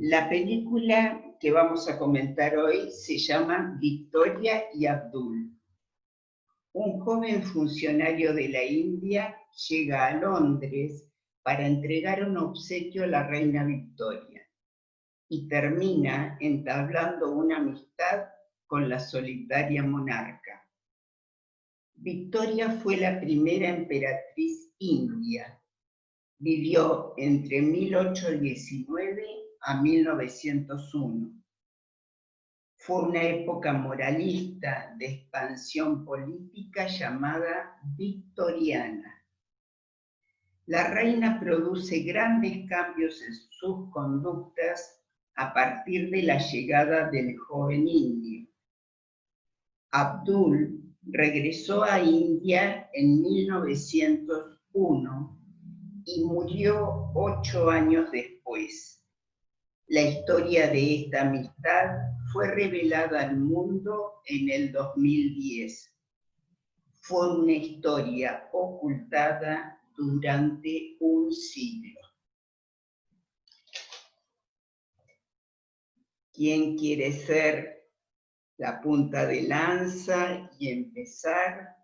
La película que vamos a comentar hoy se llama Victoria y Abdul. Un joven funcionario de la India llega a Londres para entregar un obsequio a la reina Victoria y termina entablando una amistad con la solitaria monarca. Victoria fue la primera emperatriz india. Vivió entre 1819 a 1901. Fue una época moralista de expansión política llamada victoriana. La reina produce grandes cambios en sus conductas a partir de la llegada del joven indio. Abdul regresó a India en 1901 y murió 8 años después. La historia de esta amistad fue revelada al mundo en el 2010. Fue una historia ocultada durante un siglo. ¿Quién quiere ser la punta de lanza y empezar?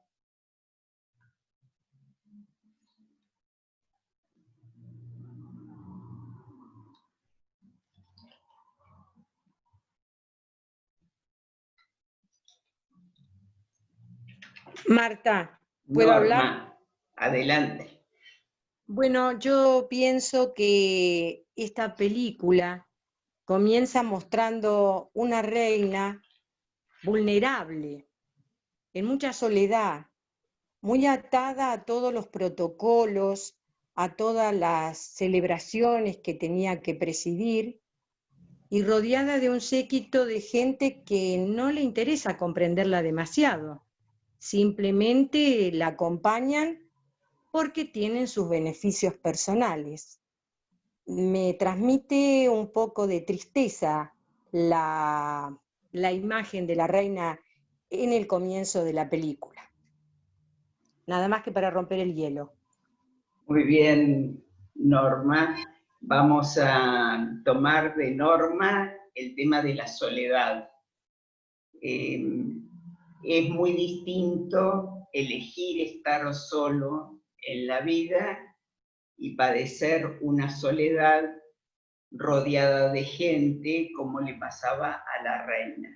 Marta, ¿puedo hablar? Adelante. Bueno, yo pienso que esta película comienza mostrando una reina vulnerable, en mucha soledad, muy atada a todos los protocolos, a todas las celebraciones que tenía que presidir, y rodeada de un séquito de gente que no le interesa comprenderla demasiado. Simplemente la acompañan porque tienen sus beneficios personales. Me transmite un poco de tristeza la imagen de la reina en el comienzo de la película. Nada más que para romper el hielo. Muy bien, Norma. Vamos a tomar de Norma el tema de la soledad. Es muy distinto elegir estar solo en la vida y padecer una soledad rodeada de gente como le pasaba a la reina.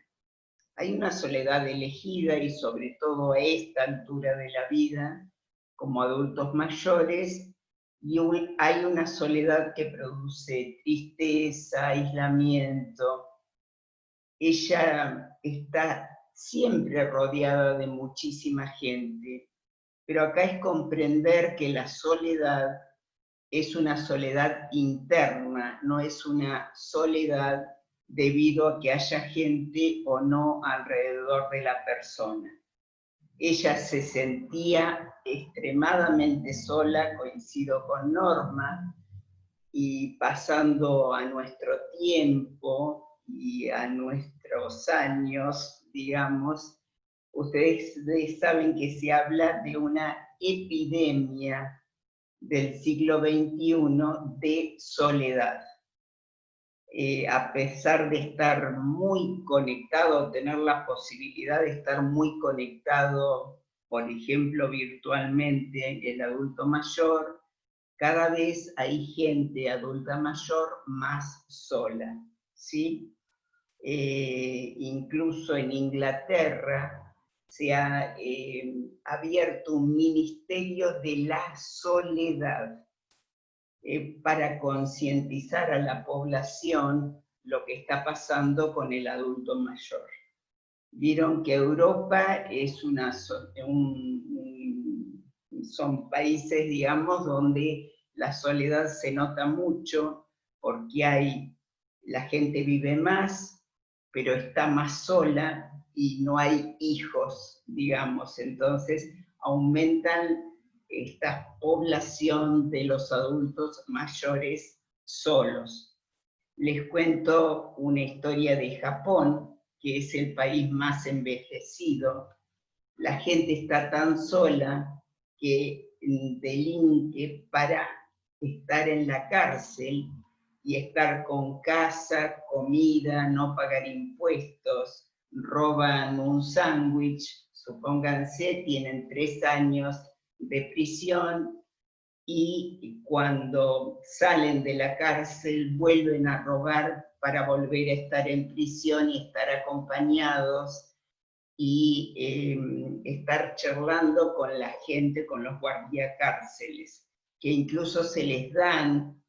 Hay una soledad elegida y sobre todo a esta altura de la vida, como adultos mayores, y hay una soledad que produce tristeza, aislamiento. Ella está siempre rodeada de muchísima gente, pero acá es comprender que la soledad es una soledad interna, no es una soledad debido a que haya gente o no alrededor de la persona. Ella se sentía extremadamente sola, coincido con Norma, y pasando a nuestro tiempo y a nuestros años, digamos, ustedes saben que se habla de una epidemia del siglo XXI de soledad. A pesar de estar muy conectado, tener la posibilidad de estar muy conectado, por ejemplo, virtualmente, el adulto mayor, cada vez hay gente adulta mayor más sola, ¿sí? Incluso en Inglaterra se ha abierto un ministerio de la soledad para concientizar a la población lo que está pasando con el adulto mayor. Vieron que Europa es son países, digamos, donde la soledad se nota mucho porque la gente vive más, pero está más sola y no hay hijos, digamos, entonces aumentan esta población de los adultos mayores solos. Les cuento una historia de Japón, que es el país más envejecido. La gente está tan sola que delinque para estar en la cárcel y estar con casa, comida, no pagar impuestos, roban un sándwich, supónganse, tienen 3 años de prisión, y cuando salen de la cárcel vuelven a robar para volver a estar en prisión y estar acompañados y estar charlando con la gente, con los guardiacárceles, que incluso se les dan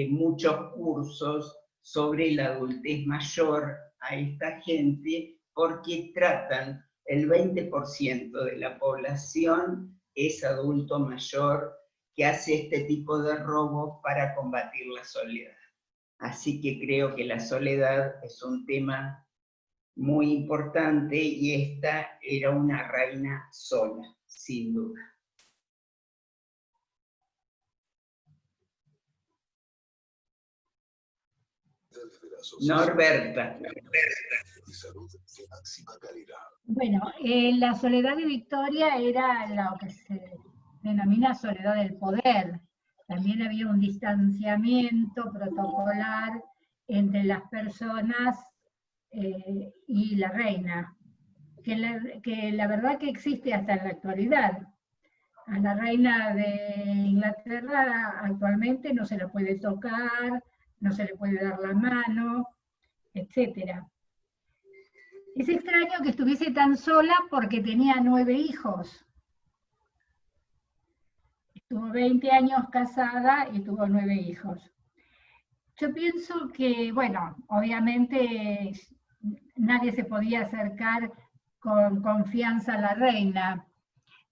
muchos cursos sobre la adultez mayor a esta gente, porque tratan, el 20% de la población es adulto mayor que hace este tipo de robos para combatir la soledad. Así que creo que la soledad es un tema muy importante y esta era una reina sola, sin duda. Norberta. Bueno, la soledad de Victoria era lo que se denomina soledad del poder. También había un distanciamiento protocolar entre las personas y la reina, que la verdad que existe hasta en la actualidad. A la reina de Inglaterra actualmente no se la puede tocar, no se le puede dar la mano, etc. Es extraño que estuviese tan sola porque tenía 9 hijos. Estuvo 20 años casada y tuvo 9 hijos. Yo pienso que, bueno, obviamente nadie se podía acercar con confianza a la reina,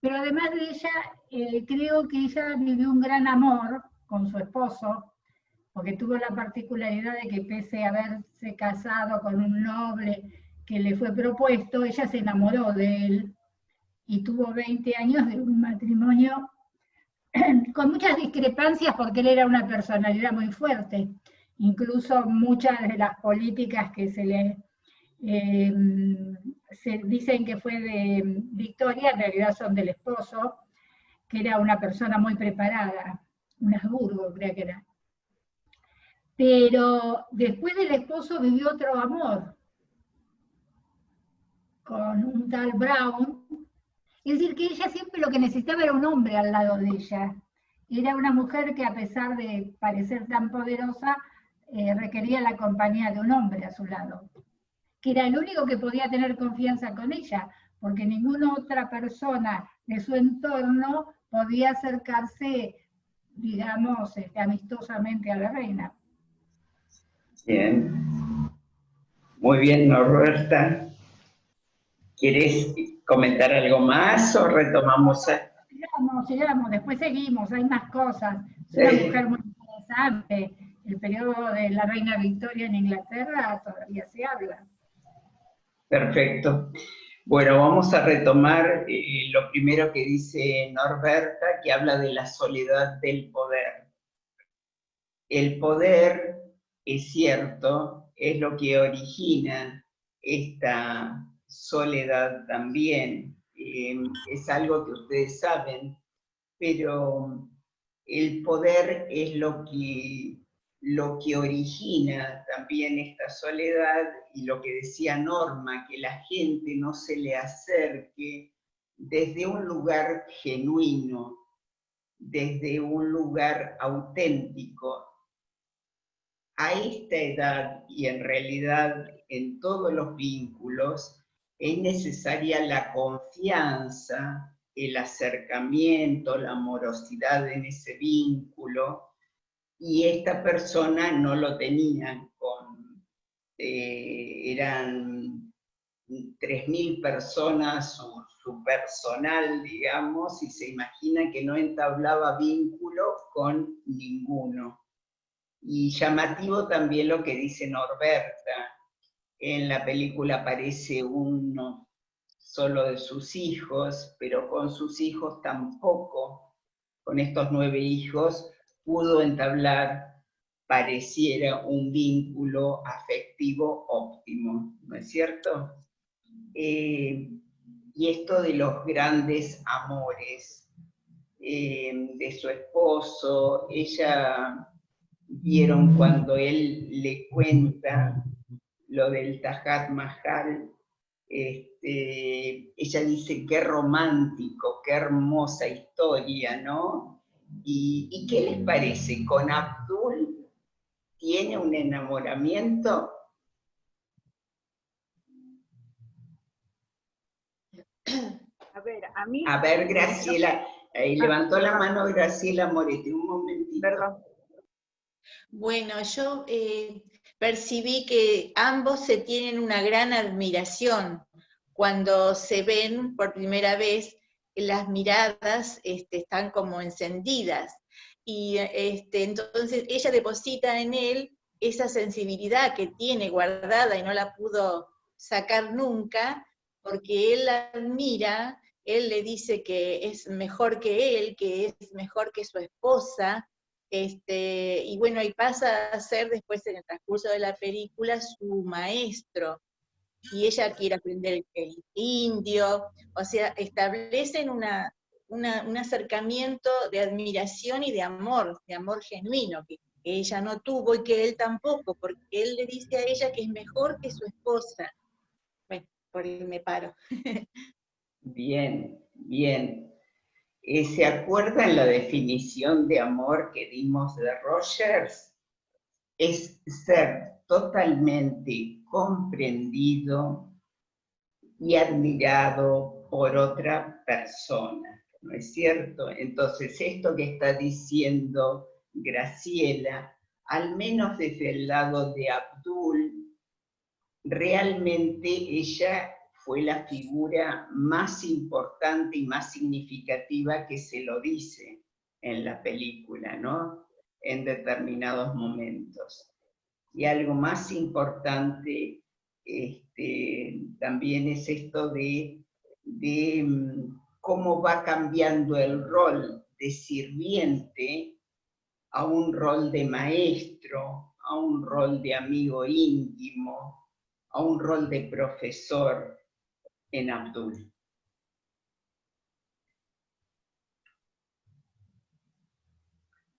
pero además de ella, creo que ella vivió un gran amor con su esposo, porque tuvo la particularidad de que pese a haberse casado con un noble que le fue propuesto, ella se enamoró de él y tuvo 20 años de un matrimonio con muchas discrepancias porque él era una personalidad muy fuerte. Incluso muchas de las políticas que se dicen que fue de Victoria, en realidad son del esposo, que era una persona muy preparada, un Habsburgo creo que era. Pero después del esposo vivió otro amor, con un tal Brown. Es decir, que ella siempre lo que necesitaba era un hombre al lado de ella. Era una mujer que a pesar de parecer tan poderosa, requería la compañía de un hombre a su lado, que era el único que podía tener confianza con ella, porque ninguna otra persona de su entorno podía acercarse, digamos, amistosamente a la reina. Bien. Muy bien, Norberta. ¿Quieres comentar algo más o retomamos? Sigamos, después seguimos, hay más cosas. Es una mujer muy interesante. El periodo de la reina Victoria en Inglaterra todavía se habla. Perfecto. Bueno, vamos a retomar lo primero que dice Norberta, que habla de la soledad del poder. El poder, es cierto, es lo que origina esta soledad también. Es algo que ustedes saben, pero el poder es lo que origina también esta soledad, y lo que decía Norma, que la gente no se le acerque desde un lugar genuino, desde un lugar auténtico. A esta edad, y en realidad en todos los vínculos, es necesaria la confianza, el acercamiento, la amorosidad en ese vínculo, y esta persona no lo tenía eran 3.000 personas su personal, digamos, y se imagina que no entablaba vínculo con ninguno. Y llamativo también lo que dice Norberta. En la película aparece uno solo de sus hijos, pero con sus hijos tampoco, con estos 9 hijos, pudo entablar, pareciera, un vínculo afectivo óptimo, ¿no es cierto? Y esto de los grandes amores de su esposo, ella vieron cuando él le cuenta lo del Taj Mahal, ella dice qué romántico, qué hermosa historia, ¿no? ¿Y qué les parece? ¿Con Abdul tiene un enamoramiento? A ver, Graciela, levantó la mano Graciela Moretti, un momentito. Perdón. Bueno, yo percibí que ambos se tienen una gran admiración. Cuando se ven por primera vez, las miradas están como encendidas. Y entonces ella deposita en él esa sensibilidad que tiene guardada y no la pudo sacar nunca, porque él la admira, él le dice que es mejor que él, que es mejor que su esposa, y bueno, y pasa a ser después en el transcurso de la película su maestro, y ella quiere aprender el indio, o sea, establecen un acercamiento de admiración y de amor genuino, que ella no tuvo y que él tampoco, porque él le dice a ella que es mejor que su esposa. Bueno, por ahí me paro. Bien, bien. ¿Se acuerdan la definición de amor que dimos de Rogers? Es ser totalmente comprendido y admirado por otra persona, ¿no es cierto? Entonces, esto que está diciendo Graciela, al menos desde el lado de Abdul, realmente ella fue la figura más importante y más significativa que se lo dice en la película, ¿no? En determinados momentos. Y algo más importante también es esto de cómo va cambiando el rol de sirviente a un rol de maestro, a un rol de amigo íntimo, a un rol de profesor en Abdul.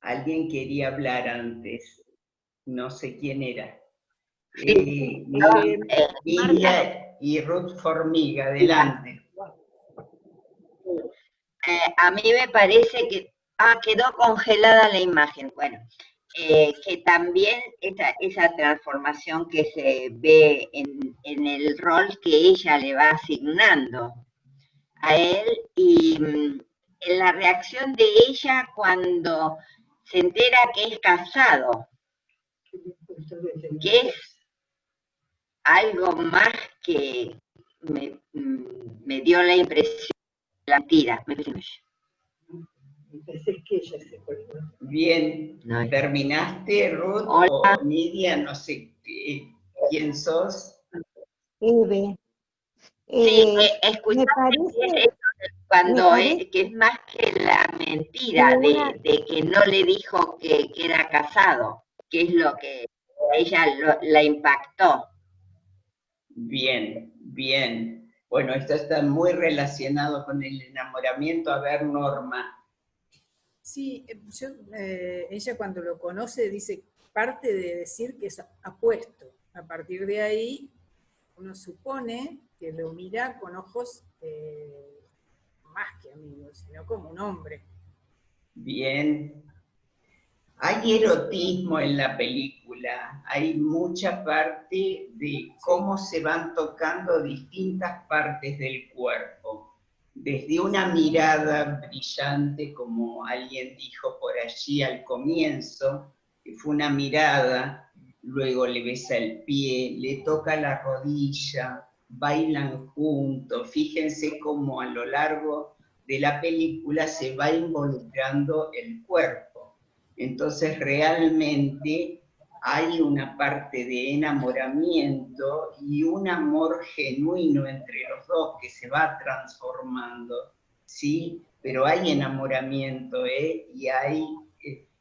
Alguien quería hablar antes, no sé quién era. Lidia y Ruth Formiga, adelante. A mí me parece que quedó congelada la imagen. Bueno, que también esa transformación que se ve en el rol que ella le va asignando a él y en la reacción de ella cuando se entera que es casado, que es algo más que me dio la impresión de la mentira. Bien, ¿terminaste, Ruth? Hola. O Nidia, no sé quién sos. Sí, escuchaste cuando que es más que la mentira de que no le dijo que era casado, que es lo que a ella la impactó. Bien, bien. Bueno, esto está muy relacionado con el enamoramiento. A ver, Norma. Sí, ella cuando lo conoce dice, parte de decir que es apuesto. A partir de ahí, uno supone que lo mira con ojos más que amigos, sino como un hombre. Bien. Hay erotismo en la película, hay mucha parte de cómo se van tocando distintas partes del cuerpo. Desde una mirada brillante, como alguien dijo por allí al comienzo, que fue una mirada, luego le besa el pie, le toca la rodilla, bailan juntos. Fíjense cómo a lo largo de la película se va involucrando el cuerpo. Entonces realmente hay una parte de enamoramiento y un amor genuino entre los dos que se va transformando, ¿sí? Pero hay enamoramiento, y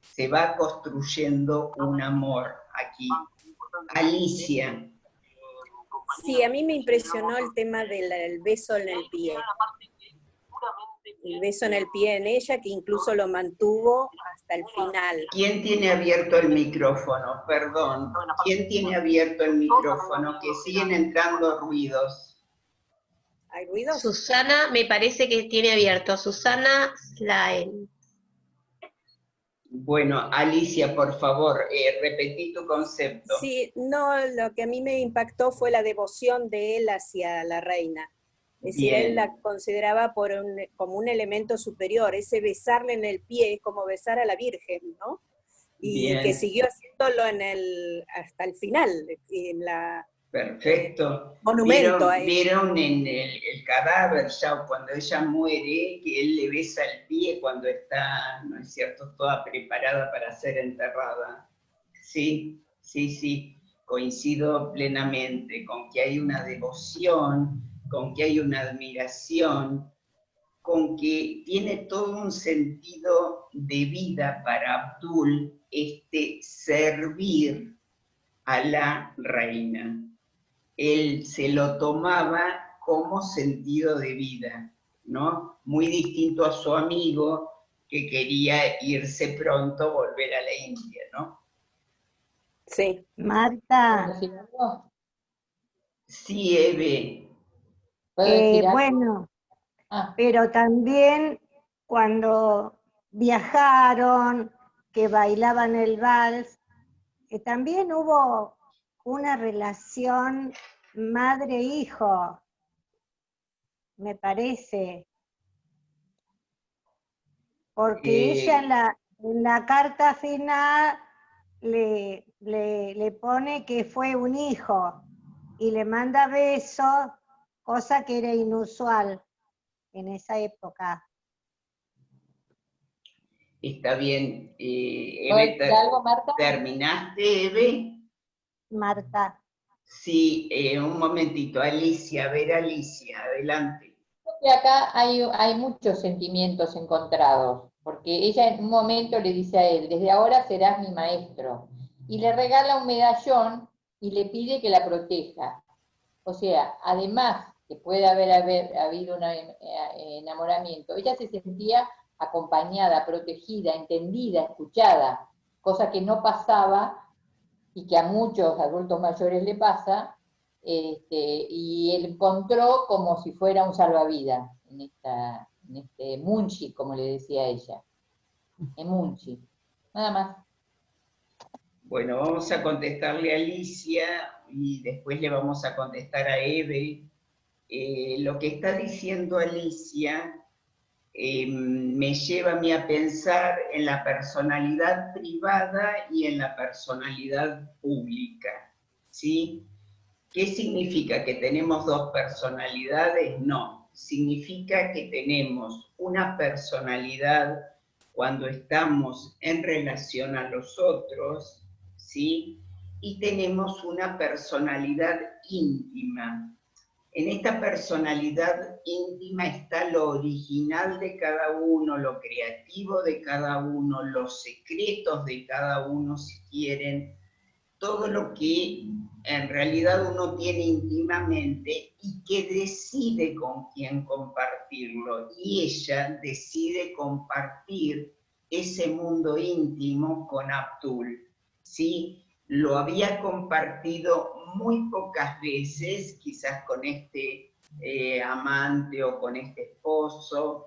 se va construyendo un amor aquí. Alicia. Sí, a mí me impresionó el tema del beso en el pie. el beso en el pie en ella, que incluso lo mantuvo hasta el final. ¿Quién tiene abierto el micrófono? Perdón. ¿Quién tiene abierto el micrófono? Que siguen entrando ruidos. ¿Hay ruidos? Susana, me parece que tiene abierto. Susana Slaen. Bueno, Alicia, por favor, repetí tu concepto. Sí, no, lo que a mí me impactó fue la devoción de él hacia la reina. Es decir, Bien. él la consideraba como un elemento superior. Ese besarle en el pie es como besar a la Virgen, ¿no? Y Bien. que siguió haciéndolo hasta el final, en la Perfecto. monumento a él. ¿Vieron en el cadáver ya cuando ella muere, que él le besa el pie cuando está, ¿no es cierto?, toda preparada para ser enterrada? Sí, sí, sí, coincido plenamente con que hay una devoción, con que hay una admiración, con que tiene todo un sentido de vida para Abdul servir a la reina. Él se lo tomaba como sentido de vida, ¿no? Muy distinto a su amigo que quería irse pronto, volver a la India, ¿no? Sí. Marta, Sí, Eve. bueno, pero también cuando viajaron, que bailaban el vals, también hubo una relación madre-hijo, me parece. Porque ella en la carta final le pone que fue un hijo y le manda besos, cosa que era inusual en esa época. Está bien. Eve, algo, Marta? ¿Terminaste, Eve? Marta. Sí, un momentito. Alicia, a ver, Alicia, adelante. Creo que acá hay muchos sentimientos encontrados, porque ella en un momento le dice a él, desde ahora serás mi maestro, y le regala un medallón y le pide que la proteja. O sea, además que puede haber habido un enamoramiento, ella se sentía acompañada, protegida, entendida, escuchada, cosa que no pasaba y que a muchos adultos mayores le pasa, y él encontró como si fuera un salvavidas en este Munchi, como le decía ella, en Munchi. Nada más. Bueno, vamos a contestarle a Alicia y después le vamos a contestar a Eve. Lo que está diciendo Alicia me lleva a mí a pensar en la personalidad privada y en la personalidad pública, ¿sí? ¿Qué significa? ¿Que tenemos dos personalidades? No, significa que tenemos una personalidad cuando estamos en relación a los otros, ¿sí? Y tenemos una personalidad íntima. En esta personalidad íntima está lo original de cada uno, lo creativo de cada uno, los secretos de cada uno, si quieren, todo lo que en realidad uno tiene íntimamente y que decide con quién compartirlo. Y ella decide compartir ese mundo íntimo con Abdul, ¿sí? Lo había compartido muy pocas veces, quizás con este amante o con este esposo,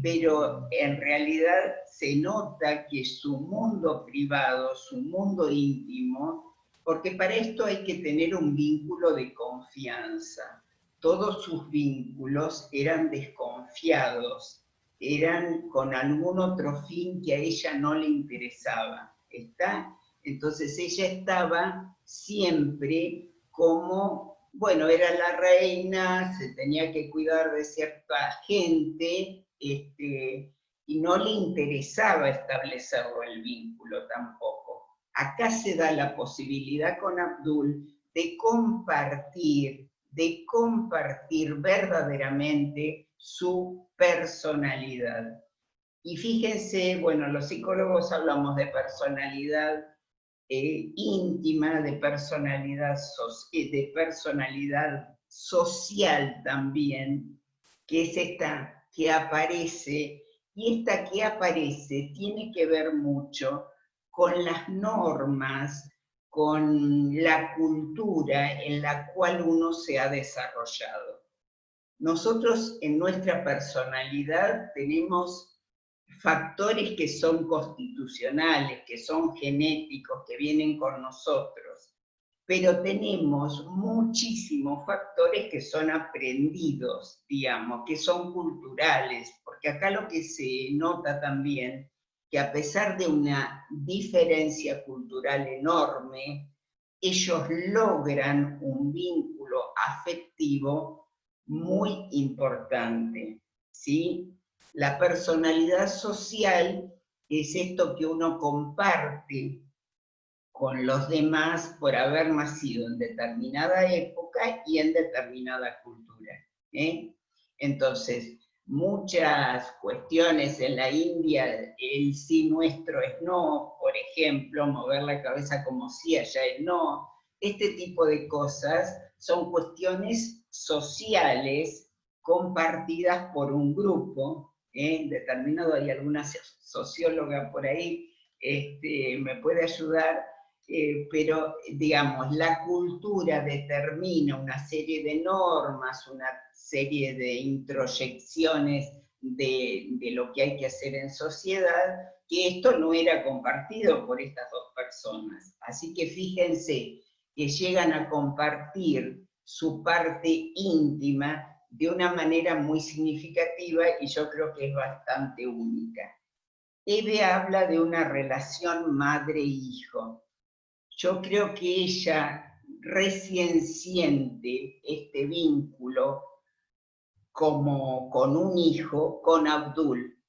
pero en realidad se nota que su mundo privado, su mundo íntimo, porque para esto hay que tener un vínculo de confianza. Todos sus vínculos eran desconfiados, eran con algún otro fin que a ella no le interesaba. ¿Está? Entonces ella estaba siempre como, bueno, era la reina, se tenía que cuidar de cierta gente, y no le interesaba establecerlo el vínculo tampoco. Acá se da la posibilidad con Abdul de compartir verdaderamente su personalidad. Y fíjense, bueno, los psicólogos hablamos de personalidad íntima, de personalidad social también, que es esta que aparece, y esta que aparece tiene que ver mucho con las normas, con la cultura en la cual uno se ha desarrollado. Nosotros en nuestra personalidad tenemos factores que son constitucionales, que son genéticos, que vienen con nosotros, pero tenemos muchísimos factores que son aprendidos, digamos, que son culturales, porque acá lo que se nota también, que a pesar de una diferencia cultural enorme, ellos logran un vínculo afectivo muy importante, ¿sí? La personalidad social es esto que uno comparte con los demás por haber nacido en determinada época y en determinada cultura, ¿eh? Entonces, muchas cuestiones en la India, el sí nuestro es no, por ejemplo, mover la cabeza como sí, allá es no, este tipo de cosas son cuestiones sociales compartidas por un grupo, determinado. Hay alguna socióloga por ahí, me puede ayudar, pero digamos, la cultura determina una serie de normas, una serie de introyecciones de lo que hay que hacer en sociedad, que esto no era compartido por estas dos personas. Así que fíjense que llegan a compartir su parte íntima de una manera muy significativa y yo creo que es bastante única. Eve habla de una relación madre-hijo. Yo creo que ella recién siente este vínculo como con un hijo, con Abdul,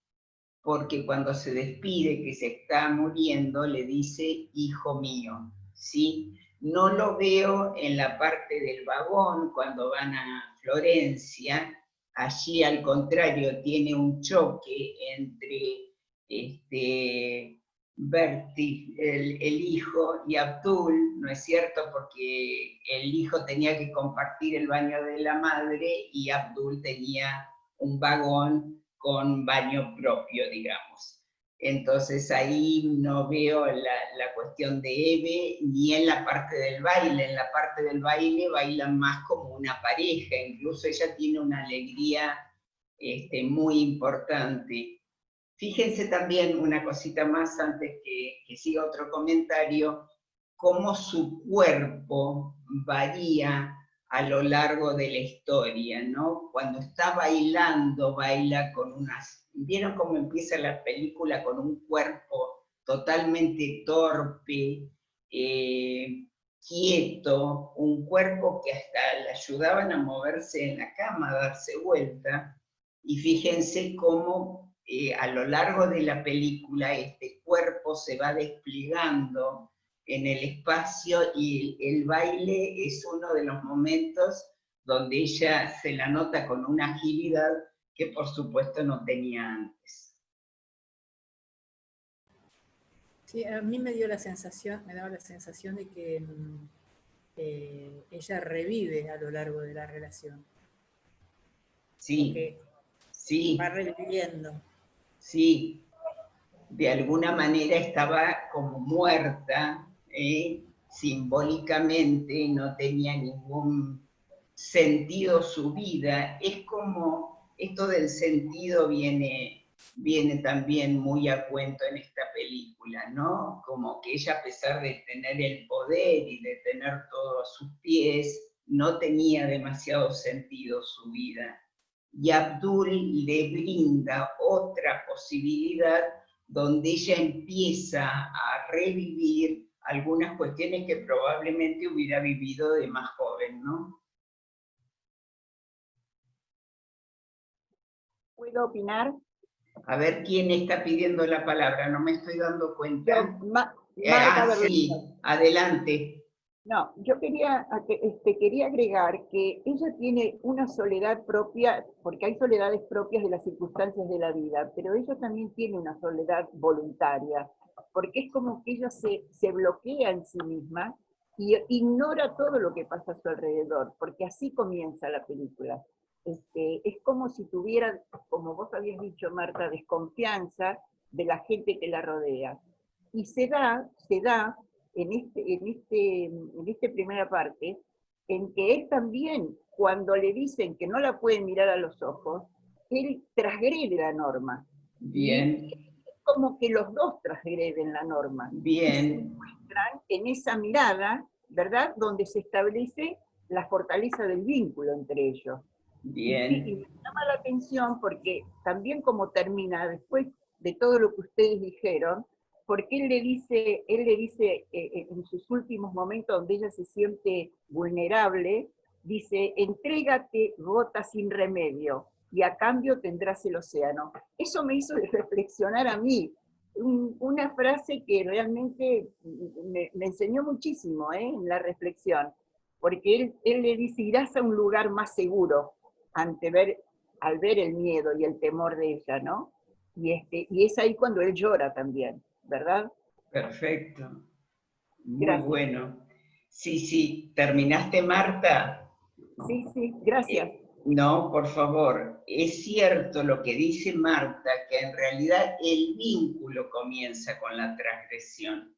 porque cuando se despide, que se está muriendo, le dice, hijo mío, ¿sí? No lo veo en la parte del vagón, cuando van a Florencia, allí al contrario tiene un choque entre Bertie, el hijo, y Abdul, ¿no es cierto? Porque el hijo tenía que compartir el baño de la madre y Abdul tenía un vagón con baño propio, digamos. Entonces ahí no veo la cuestión de Eve ni en la parte del baile. En la parte del baile bailan más como una pareja, incluso ella tiene una alegría muy importante. Fíjense también una cosita más antes que siga otro comentario, cómo su cuerpo varía a lo largo de la historia, ¿no? Cuando está bailando, baila con unas... ¿Vieron cómo empieza la película con un cuerpo totalmente torpe, quieto, un cuerpo que hasta le ayudaban a moverse en la cama, a darse vuelta? Y fíjense cómo a lo largo de la película este cuerpo se va desplegando en el espacio y el baile es uno de los momentos donde ella se la nota con una agilidad que por supuesto no tenía antes. Sí, a mí me daba la sensación de que ella revive a lo largo de la relación. Sí, porque sí. Va reviviendo. Sí, de alguna manera estaba como muerta, simbólicamente no tenía ningún sentido su vida. Es como, esto del sentido viene también muy a cuento en esta película, ¿no? Como que ella, a pesar de tener el poder y de tener todo a sus pies, no tenía demasiado sentido su vida. Y Abdul le brinda otra posibilidad donde ella empieza a revivir algunas cuestiones que probablemente hubiera vivido de más joven, ¿no? ¿Puedo opinar? A ver quién está pidiendo la palabra, no me estoy dando cuenta. Marta Sí, adelante. No, yo quería agregar que ella tiene una soledad propia, porque hay soledades propias de las circunstancias de la vida, pero ella también tiene una soledad voluntaria, porque es como que ella se bloquea en sí misma y ignora todo lo que pasa a su alrededor, porque así comienza la película. es como si tuviera, como vos habías dicho, Marta, desconfianza de la gente que la rodea. Y se da en esta primera parte, en que él también, cuando le dicen que no la pueden mirar a los ojos, él transgrede la norma. Bien. Es como que los dos transgreden la norma. Bien. Y se encuentran en esa mirada, ¿verdad?, donde se establece la fortaleza del vínculo entre ellos. Bien. Y me llama la atención porque también como termina, después de todo lo que ustedes dijeron, porque él le dice en sus últimos momentos donde ella se siente vulnerable, dice, entrégate gota sin remedio, y a cambio tendrás el océano. Eso me hizo reflexionar a mí, una frase que realmente me enseñó muchísimo en la reflexión, porque él le dice, irás a un lugar más seguro, al ver el miedo y el temor de ella, ¿no? Y es ahí cuando él llora también, ¿verdad? Perfecto. Muy Gracias. bueno. Sí, ¿terminaste, Marta? Sí, gracias. No, por favor. Es cierto lo que dice Marta, que en realidad el vínculo comienza con la transgresión.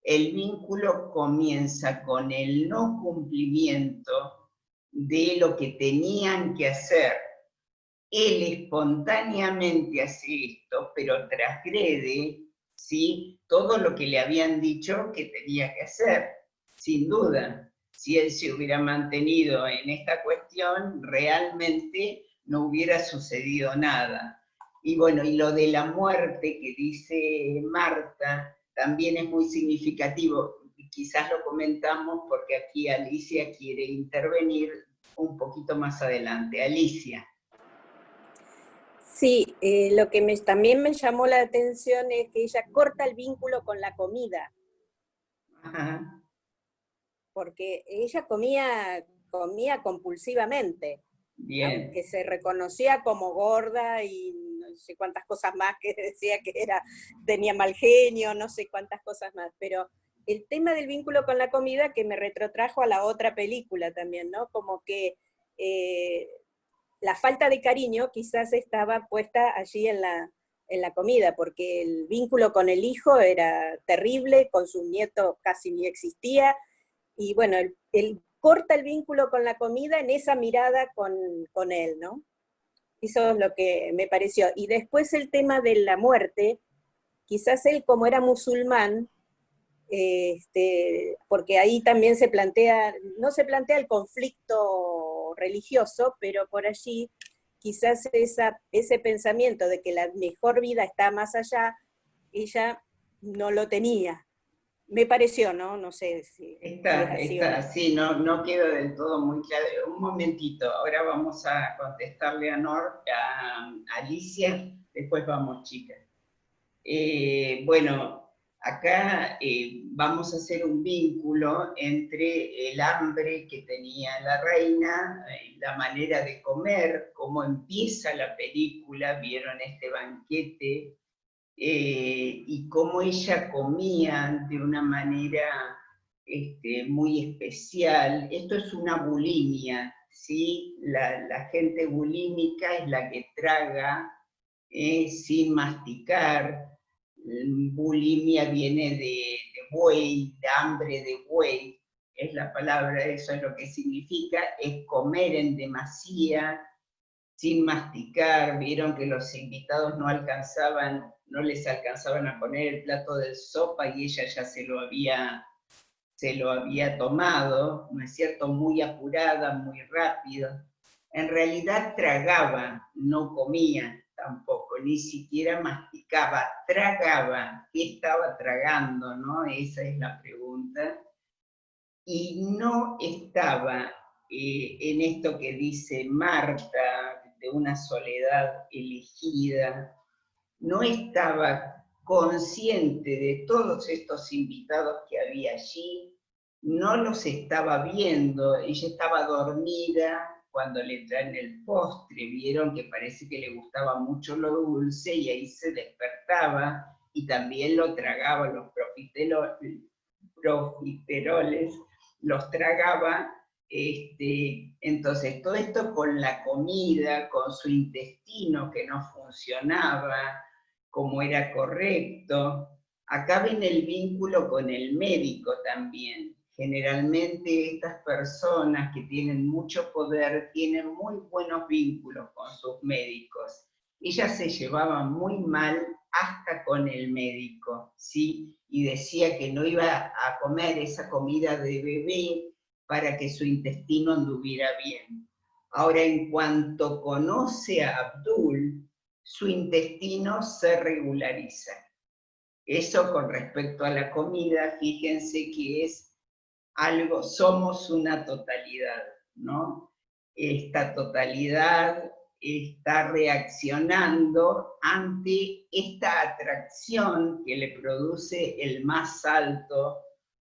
El vínculo comienza con el no cumplimiento de lo que tenían que hacer. Él espontáneamente hace esto, pero transgrede, ¿sí?, todo lo que le habían dicho que tenía que hacer, sin duda. Si él se hubiera mantenido en esta cuestión, realmente no hubiera sucedido nada. Y bueno, y lo de la muerte que dice Marta, también es muy significativo. Quizás lo comentamos porque aquí Alicia quiere intervenir un poquito más adelante. Alicia. Sí, lo que también me llamó la atención es que ella corta el vínculo con la comida. Ajá. Porque ella comía compulsivamente. Bien. Aunque se reconocía como gorda y no sé cuántas cosas más, que decía que tenía mal genio, no sé cuántas cosas más, pero el tema del vínculo con la comida que me retrotrajo a la otra película también, ¿no? Como que la falta de cariño quizás estaba puesta allí en la comida, porque el vínculo con el hijo era terrible, con su nieto casi ni existía, y bueno, él corta el vínculo con la comida en esa mirada con él, ¿no? Eso es lo que me pareció. Y después el tema de la muerte, quizás él como era musulmán, porque ahí también no se plantea el conflicto religioso, pero por allí quizás ese pensamiento de que la mejor vida está más allá, ella no lo tenía. Me pareció, ¿no? No sé si es así o no. Sí, no queda del todo muy claro. Un momentito, ahora vamos a contestarle a Alicia, después vamos, chicas. Bueno, acá vamos a hacer un vínculo entre el hambre que tenía la reina, la manera de comer, cómo empieza la película, vieron este banquete, y cómo ella comía de una manera muy especial. Esto es una bulimia, ¿sí? La gente bulímica es la que traga sin masticar. Bulimia viene de buey, de hambre de buey, es la palabra, eso es lo que significa, es comer en demasía, sin masticar. Vieron que los invitados no les alcanzaban a poner el plato de sopa y ella ya se lo había tomado, ¿no es cierto?, muy apurada, muy rápido. En realidad tragaba, no comía tampoco, ni siquiera masticaba, tragaba. ¿Qué estaba tragando, no? Esa es la pregunta. Y no estaba en esto que dice Marta, de una soledad elegida, no estaba consciente de todos estos invitados que había allí, no los estaba viendo, ella estaba dormida cuando le traen el postre, vieron que parece que le gustaba mucho lo dulce y ahí se despertaba y también lo tragaba, los profiteroles los tragaba Entonces, todo esto con la comida, con su intestino que no funcionaba como era correcto. Acá ven el vínculo con el médico también. Generalmente estas personas que tienen mucho poder tienen muy buenos vínculos con sus médicos. Ella se llevaba muy mal hasta con el médico, ¿sí? Y decía que no iba a comer esa comida de bebé para que su intestino anduviera bien. Ahora, en cuanto conoce a Abdul, su intestino se regulariza. Eso con respecto a la comida, fíjense que es algo, somos una totalidad, ¿no? Esta totalidad está reaccionando ante esta atracción que le produce el más alto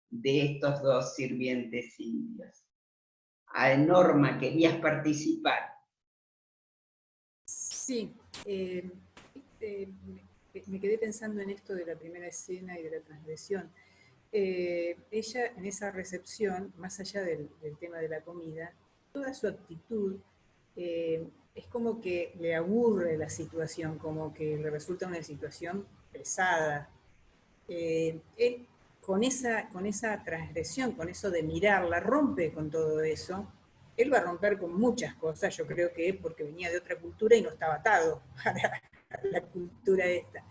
de estos dos sirvientes indios. Norma, ¿querías participar? Sí, me quedé pensando en esto de la primera escena y de la transgresión. Ella en esa recepción, más allá del tema de la comida, toda su actitud es como que le aburre la situación, como que le resulta una situación pesada. Él con esa transgresión, con eso de mirarla, rompe con todo eso. Él va a romper con muchas cosas, yo creo que porque venía de otra cultura y no estaba atado a la cultura esta.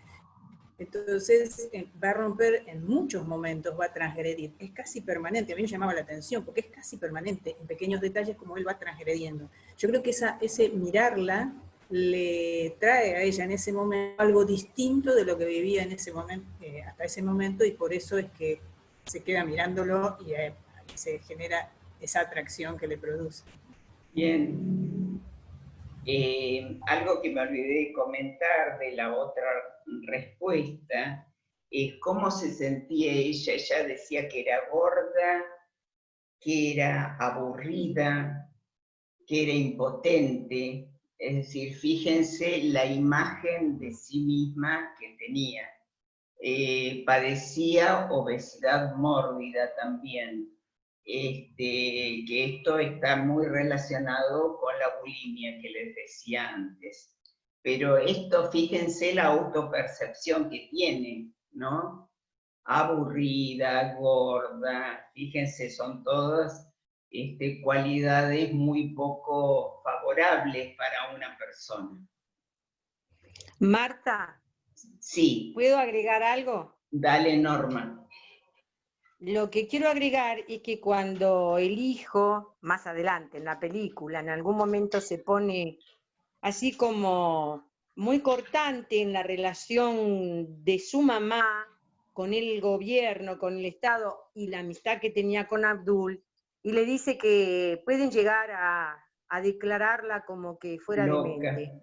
Entonces va a romper en muchos momentos, va a transgredir. Es casi permanente, a mí me llamaba la atención, porque es casi permanente en pequeños detalles como él va transgrediendo. Yo creo que ese mirarla le trae a ella en ese momento algo distinto de lo que vivía en ese momento, hasta ese momento, y por eso es que se queda mirándolo y se genera esa atracción que le produce. Bien. Algo que me olvidé de comentar de la otra respuesta es cómo se sentía ella. Ella decía que era gorda, que era aburrida, que era impotente. Es decir, fíjense la imagen de sí misma que tenía. Padecía obesidad mórbida también. Que esto está muy relacionado con la bulimia que les decía antes. Pero esto, fíjense la autopercepción que tiene, ¿no? Aburrida, gorda, fíjense, son todas cualidades muy poco favorables para una persona. Marta, sí. ¿Puedo agregar algo? Dale, Norma. Lo que quiero agregar es que cuando el hijo, más adelante en la película, en algún momento se pone así como muy cortante en la relación de su mamá con el gobierno, con el Estado y la amistad que tenía con Abdul, y le dice que pueden llegar a declararla como que fuera loca. demente.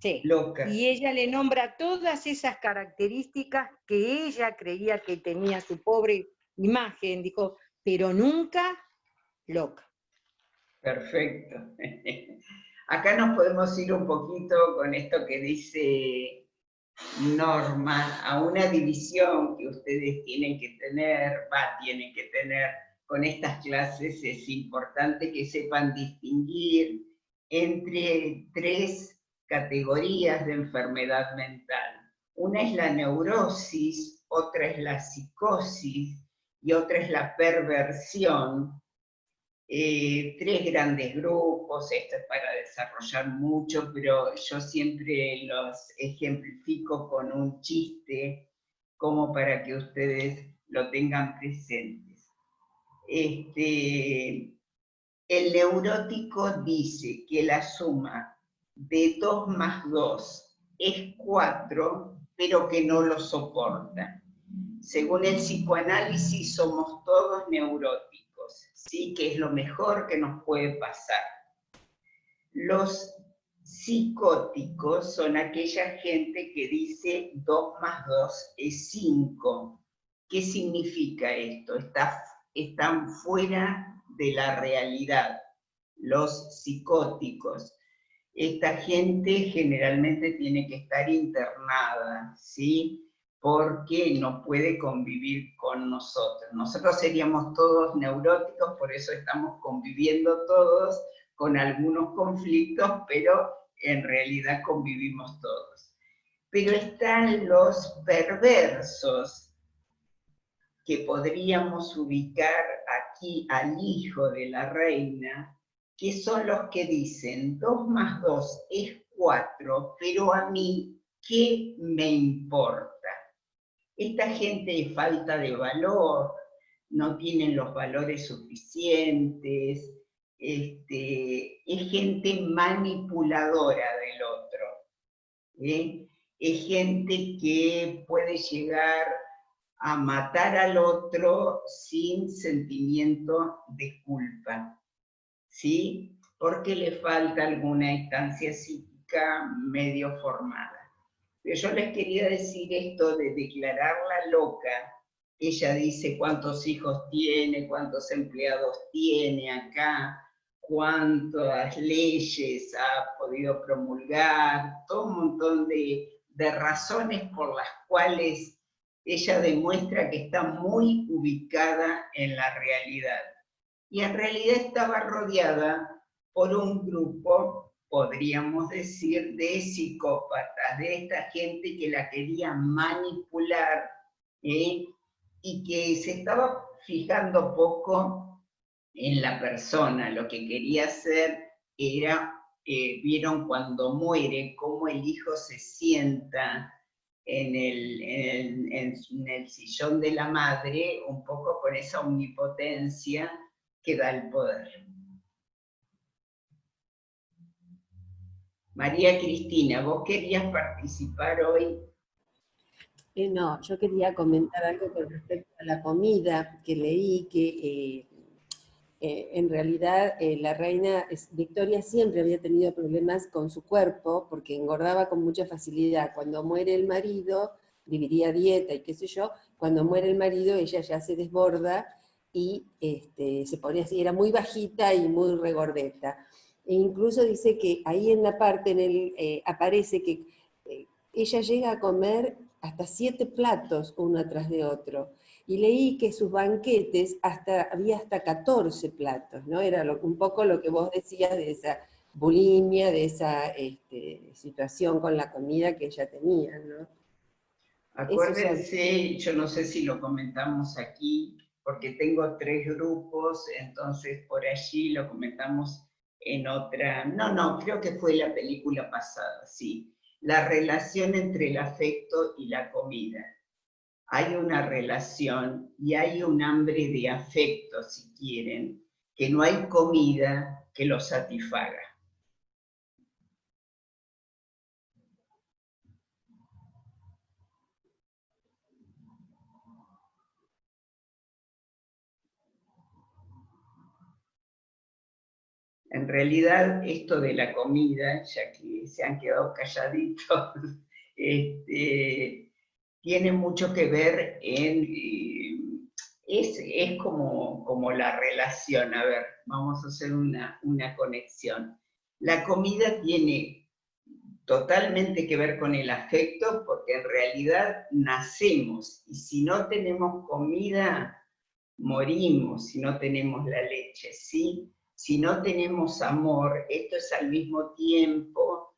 Sí. Loca. Y ella le nombra todas esas características que ella creía que tenía su pobre imagen, dijo, pero nunca loca. Perfecto. Acá nos podemos ir un poquito con esto que dice Norma, a una división que ustedes tienen que tener con estas clases. Es importante que sepan distinguir entre tres categorías de enfermedad mental. Una es la neurosis, otra es la psicosis y otra es la perversión. Tres grandes grupos, esto es para desarrollar mucho, pero yo siempre los ejemplifico con un chiste, como para que ustedes lo tengan presentes. El neurótico dice que la suma de 2 más 2 es 4, pero que no lo soporta. Según el psicoanálisis, somos todos neuróticos, ¿sí? Que es lo mejor que nos puede pasar. Los psicóticos son aquella gente que dice 2 más 2 es 5. ¿Qué significa esto? Están fuera de la realidad, los psicóticos. Esta gente generalmente tiene que estar internada, ¿sí? porque no puede convivir con nosotros. Nosotros seríamos todos neuróticos, por eso estamos conviviendo todos con algunos conflictos, pero en realidad convivimos todos. Pero están los perversos, que podríamos ubicar aquí al hijo de la reina, que son los que dicen 2 más 2 es 4, pero a mí, ¿qué me importa? Esta gente de falta de valor, no tienen los valores suficientes, es gente manipuladora del otro, es gente que puede llegar a matar al otro sin sentimiento de culpa, ¿sí? Porque le falta alguna instancia psíquica medio formada. Pero yo les quería decir esto de declararla loca. Ella dice cuántos hijos tiene, cuántos empleados tiene acá, cuántas leyes ha podido promulgar, todo un montón de razones por las cuales ella demuestra que está muy ubicada en la realidad. Y en realidad estaba rodeada por un grupo, podríamos decir, de psicópatas, de esta gente que la quería manipular, y que se estaba fijando poco en la persona. Lo que quería hacer era, vieron cuando muere, cómo el hijo se sienta en el sillón de la madre, un poco con esa omnipotencia que da el poder. María Cristina, ¿vos querías participar hoy? No, yo quería comentar algo con respecto a la comida, que leí que en realidad la reina Victoria siempre había tenido problemas con su cuerpo, porque engordaba con mucha facilidad. Cuando muere el marido, viviría dieta y qué sé yo, cuando muere el marido ella ya se desborda y se pone así, era muy bajita y muy regordeta. E incluso dice que ahí en la parte, aparece que ella llega a comer hasta 7 platos uno atrás de otro. Y leí que sus banquetes había hasta 14 platos, ¿no? Era un poco lo que vos decías de esa bulimia, de esa situación con la comida que ella tenía, ¿no? Acuérdense, yo no sé si lo comentamos aquí, porque tengo 3 grupos, entonces por allí lo comentamos en otra... No, creo que fue la película pasada, sí. La relación entre el afecto y la comida. Hay una relación y hay un hambre de afecto, si quieren, que no hay comida que lo satisfaga. En realidad, esto de la comida, ya que se han quedado calladitos, tiene mucho que ver en... Es como la relación. A ver, vamos a hacer una conexión. La comida tiene totalmente que ver con el afecto, porque en realidad nacemos, y si no tenemos comida, morimos, si no tenemos la leche, ¿sí? Si no tenemos amor, esto es al mismo tiempo,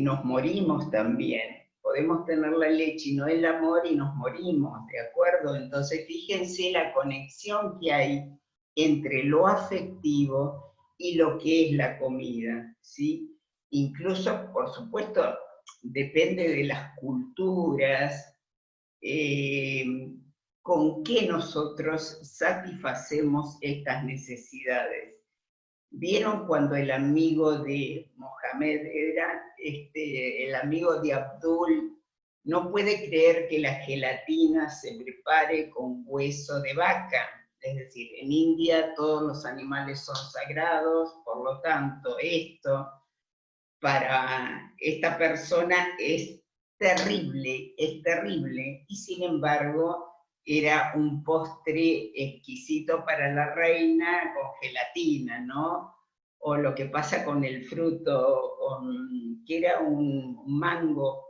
nos morimos también. Podemos tener la leche y no el amor y nos morimos, ¿de acuerdo? Entonces fíjense la conexión que hay entre lo afectivo y lo que es la comida, ¿sí? Incluso, por supuesto, depende de las culturas, con qué nosotros satisfacemos estas necesidades. ¿Vieron cuando el amigo de Mohamed era, el amigo de Abdul, no puede creer que la gelatina se prepare con hueso de vaca? Es decir, en India todos los animales son sagrados, por lo tanto, esto para esta persona es terrible, y sin embargo era un postre exquisito para la reina con gelatina, ¿no? O lo que pasa con el fruto, que era un mango,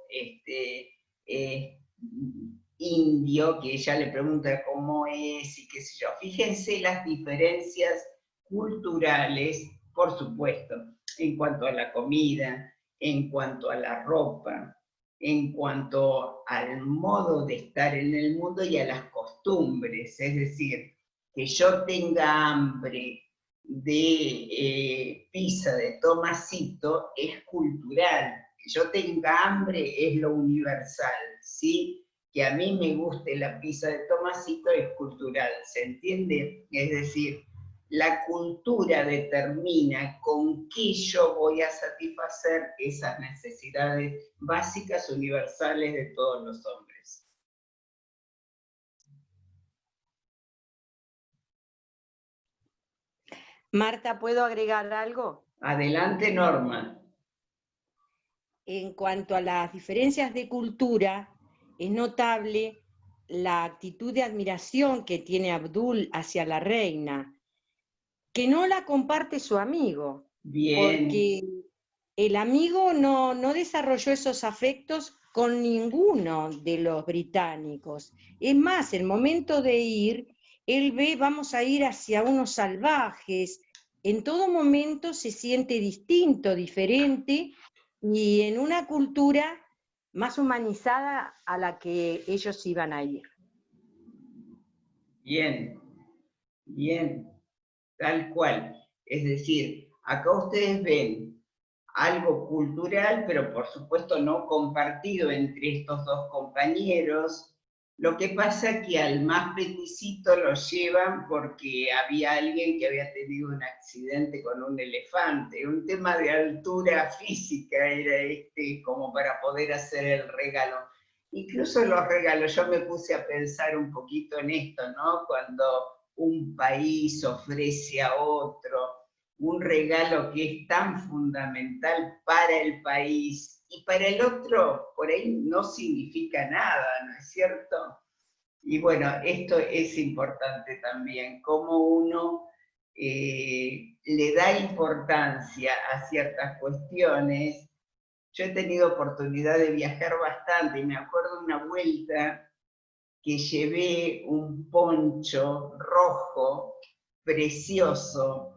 indio, que ella le pregunta cómo es y qué sé yo. Fíjense las diferencias culturales, por supuesto, en cuanto a la comida, en cuanto a la ropa, en cuanto al modo de estar en el mundo y a las costumbres. Es decir, que yo tenga hambre de pizza de Tomasito es cultural, que yo tenga hambre es lo universal, ¿sí? Que a mí me guste la pizza de Tomasito es cultural, ¿se entiende? Es decir, la cultura determina con qué yo voy a satisfacer esas necesidades básicas universales de todos los hombres. Marta, ¿puedo agregar algo? Adelante, Norma. En cuanto a las diferencias de cultura, es notable la actitud de admiración que tiene Abdul hacia la reina, que no la comparte su amigo. Bien. Porque el amigo no desarrolló esos afectos con ninguno de los británicos. Es más, el momento de ir, él ve, vamos a ir hacia unos salvajes. En todo momento se siente distinto, diferente, y en una cultura más humanizada a la que ellos iban a ir. Bien, bien, tal cual. Es decir, acá ustedes ven algo cultural, pero por supuesto no compartido entre estos dos compañeros. Lo que pasa que al más peticito lo llevan porque había alguien que había tenido un accidente con un elefante. Un tema de altura física era como para poder hacer el regalo. Incluso los regalos, yo me puse a pensar un poquito en esto, ¿no? Cuando un país ofrece a otro un regalo que es tan fundamental para el país y para el otro por ahí no significa nada, ¿no es cierto? Y bueno, esto es importante también, cómo uno le da importancia a ciertas cuestiones. Yo he tenido oportunidad de viajar bastante y me acuerdo una vuelta que llevé un poncho rojo precioso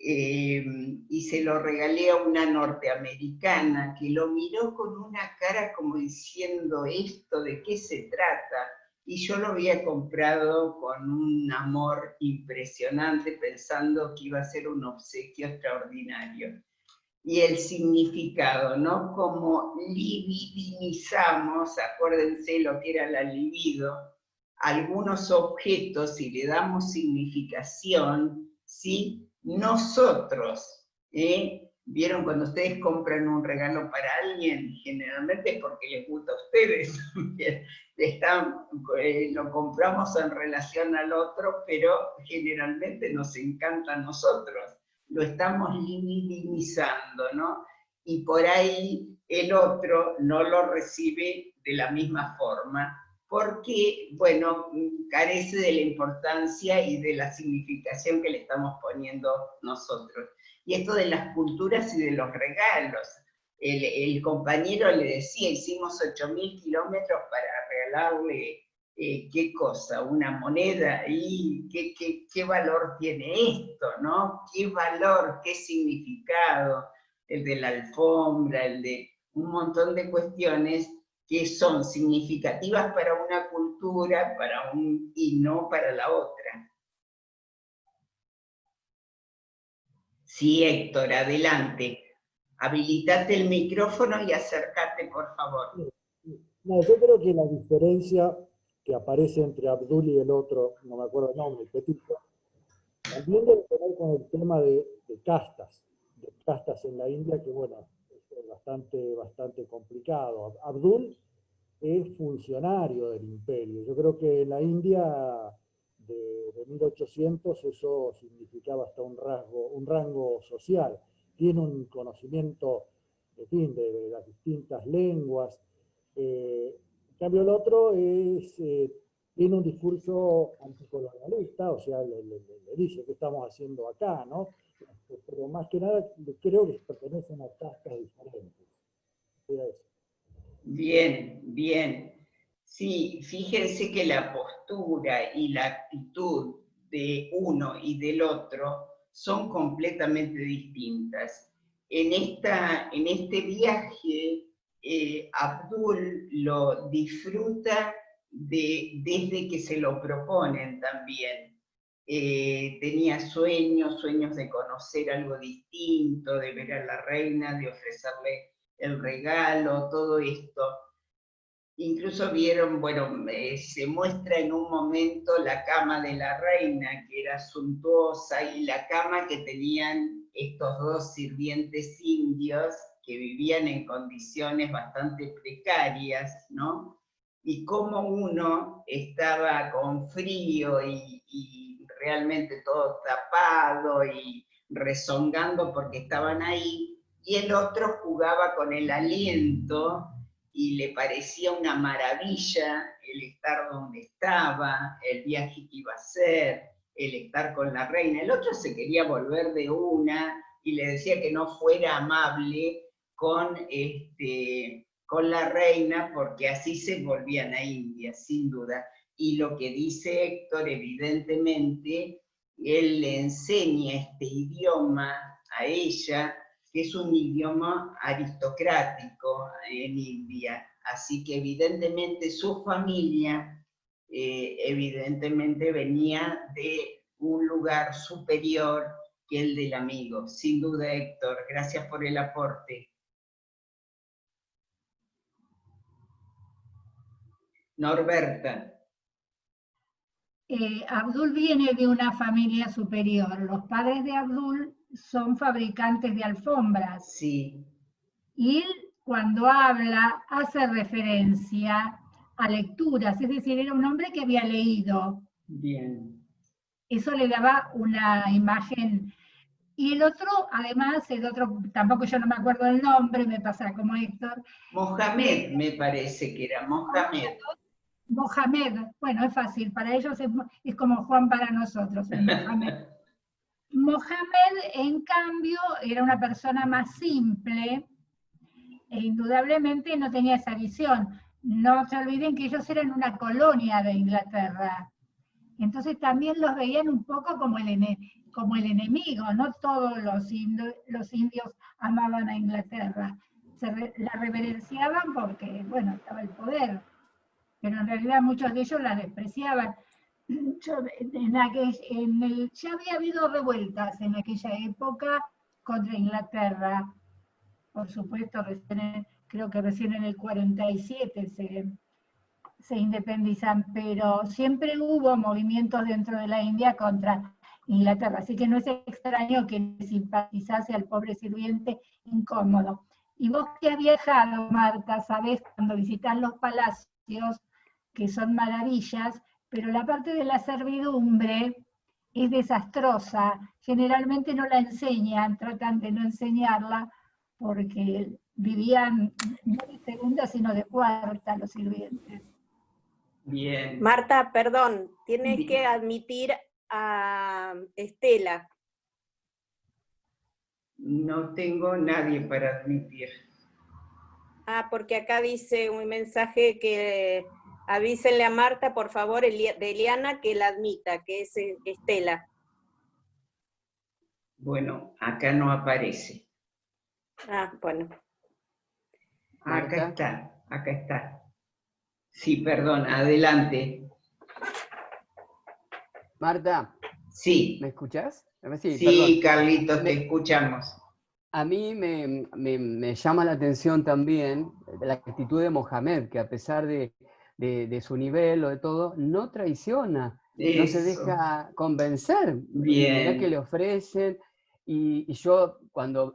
y se lo regalé a una norteamericana que lo miró con una cara como diciendo esto, ¿de qué se trata? Y yo lo había comprado con un amor impresionante pensando que iba a ser un obsequio extraordinario. Y el significado, ¿no? Como libidinizamos, acuérdense lo que era la libido, algunos objetos y le damos significación, ¿sí? Nosotros, ¿vieron cuando ustedes compran un regalo para alguien? Generalmente es porque les gusta a ustedes, lo compramos en relación al otro, pero generalmente nos encanta a nosotros. Lo estamos libidinizando, ¿no? Y por ahí el otro no lo recibe de la misma forma, porque, bueno, carece de la importancia y de la significación que le estamos poniendo nosotros. Y esto de las culturas y de los regalos. El compañero le decía, hicimos 8.000 kilómetros para regalarle qué cosa, una moneda, y qué valor tiene esto, ¿no? Qué valor, qué significado, el de la alfombra, el de un montón de cuestiones que son significativas para una cultura y no para la otra. Sí, Héctor, adelante. Habilitate el micrófono y acércate, por favor. No, yo creo que la diferencia que aparece entre Abdul y el otro, no me acuerdo el nombre, el petito, también debe tener con el tema de castas en la India, que bueno, es bastante complicado. Abdul es funcionario del imperio. Yo creo que en la India de 1800 eso significaba hasta un rango social. Tiene un conocimiento, en fin, de las distintas lenguas. En cambio el otro tiene un discurso anticolonialista, o sea, le dice qué estamos haciendo acá, ¿no? Pero más que nada creo que pertenecen a castas diferentes. Bien, bien. Sí, fíjense que la postura y la actitud de uno y del otro son completamente distintas. En este viaje, Abdul lo disfruta desde que se lo proponen también. Tenía sueños de conocer algo distinto, de ver a la reina, de ofrecerle el regalo, todo esto. Incluso vieron, bueno, se muestra en un momento la cama de la reina, que era suntuosa, y la cama que tenían estos dos sirvientes indios que vivían en condiciones bastante precarias, ¿no? Y cómo uno estaba con frío y realmente todo tapado y rezongando porque estaban ahí, y el otro jugaba con el aliento y le parecía una maravilla el estar donde estaba, el viaje que iba a hacer, el estar con la reina. El otro se quería volver de una y le decía que no fuera amable con la reina, porque así se volvían a India, sin duda. Y lo que dice Héctor, evidentemente, él le enseña este idioma a ella, que es un idioma aristocrático en India. Así que evidentemente su familia evidentemente venía de un lugar superior que el del amigo. Sin duda, Héctor, gracias por el aporte. Norberta. Abdul viene de una familia superior. Los padres de Abdul son fabricantes de alfombras. Sí. Y él, cuando habla, hace referencia a lecturas, es decir, era un hombre que había leído. Bien. Eso le daba una imagen. Y el otro, además, tampoco yo no me acuerdo el nombre, me pasa como Héctor. Mohamed, me parece que era, Mohamed. Mohamed, bueno, es fácil, para ellos es como Juan para nosotros, el Mohamed. Mohamed, en cambio, era una persona más simple e indudablemente no tenía esa visión. No se olviden que ellos eran una colonia de Inglaterra. Entonces también los veían un poco como el enemigo, no todos los indios amaban a Inglaterra. La reverenciaban porque, bueno, estaba el poder, pero en realidad muchos de ellos la despreciaban. Ya había habido revueltas en aquella época contra Inglaterra, por supuesto, creo que recién en el 47 se independizan, pero siempre hubo movimientos dentro de la India contra Inglaterra, así que no es extraño que simpatizase al pobre sirviente incómodo. Y vos que has viajado, Marta, sabés cuando visitas los palacios, que son maravillas, pero la parte de la servidumbre es desastrosa, generalmente no la enseñan, tratan de no enseñarla, porque vivían no de segunda, sino de cuarta los sirvientes. Bien. Marta, perdón, tienes Bien. que admitir a Estela. No tengo nadie para admitir. Ah, porque acá dice un mensaje que avísenle a Marta, por favor, de Eliana, que la admita, que es Estela. Bueno, acá no aparece. Ah, bueno. Acá está. Sí, perdón, adelante. Marta. Sí. ¿Me escuchás? Sí, Carlitos, te escuchamos. A mí me llama la atención también la actitud de Mohamed, que a pesar de su nivel o de todo, no traiciona, no se deja convencer. Bien. Mirá que le ofrecen. Y yo cuando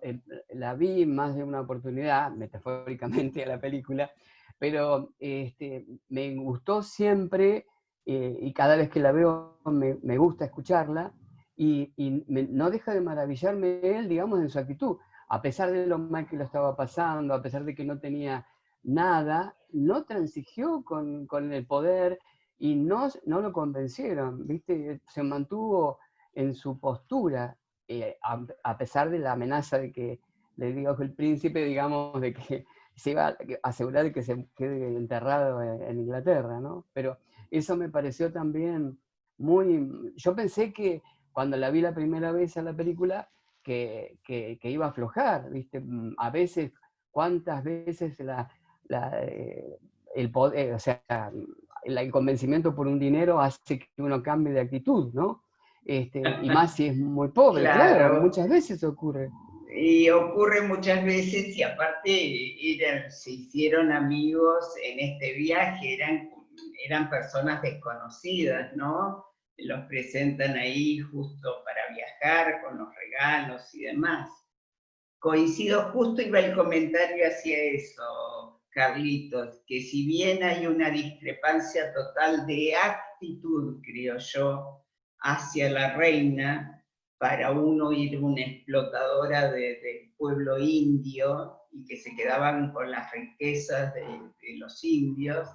la vi más de una oportunidad, metafóricamente a la película, pero me gustó siempre, y cada vez que la veo me gusta escucharla, y no deja de maravillarme él, digamos, en su actitud. A pesar de lo mal que lo estaba pasando, a pesar de que no tenía nada, no transigió con el poder y no lo convencieron, ¿viste? Se mantuvo en su postura, a pesar de la amenaza de que le dijo el príncipe, digamos, de que se iba a asegurar que se quede enterrado en Inglaterra, ¿no? Pero eso me pareció también muy... Yo pensé que cuando la vi la primera vez a la película, que iba a aflojar, ¿viste? A veces, ¿cuántas veces el poder, o sea, el convencimiento por un dinero hace que uno cambie de actitud, ¿no? Y más si es muy pobre, claro, muchas veces ocurre. Y ocurre muchas veces, y aparte se hicieron amigos en este viaje, eran personas desconocidas, ¿no? Los presentan ahí justo para viajar, con los regalos y demás. Coincido, justo iba el comentario hacia eso, Carlitos, que si bien hay una discrepancia total de actitud, creo yo, hacia la reina, para uno ir una explotadora del pueblo indio y que se quedaban con las riquezas de los indios,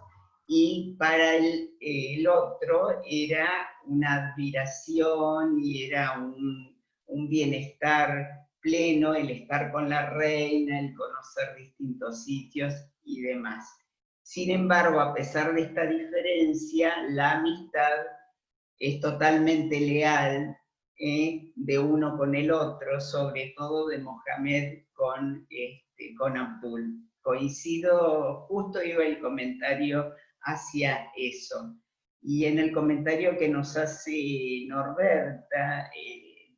y para el otro era una admiración y era un bienestar pleno, el estar con la reina, el conocer distintos sitios y demás. Sin embargo, a pesar de esta diferencia, la amistad es totalmente leal, de uno con el otro, sobre todo de Mohamed con Abdul. Coincido, justo iba el comentario hacia eso. Y en el comentario que nos hace Norberta,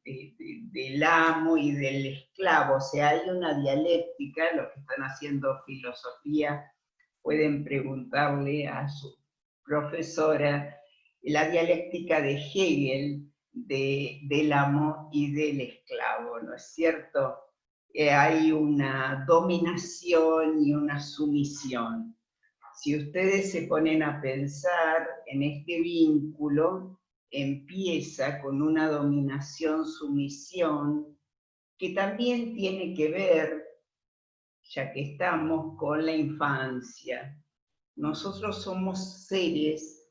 del amo y del esclavo, o sea, hay una dialéctica, los que están haciendo filosofía pueden preguntarle a su profesora, la dialéctica de Hegel, del amo y del esclavo, ¿no es cierto? Hay una dominación y una sumisión. Si ustedes se ponen a pensar en este vínculo, empieza con una dominación-sumisión que también tiene que ver, ya que estamos, con la infancia. Nosotros somos seres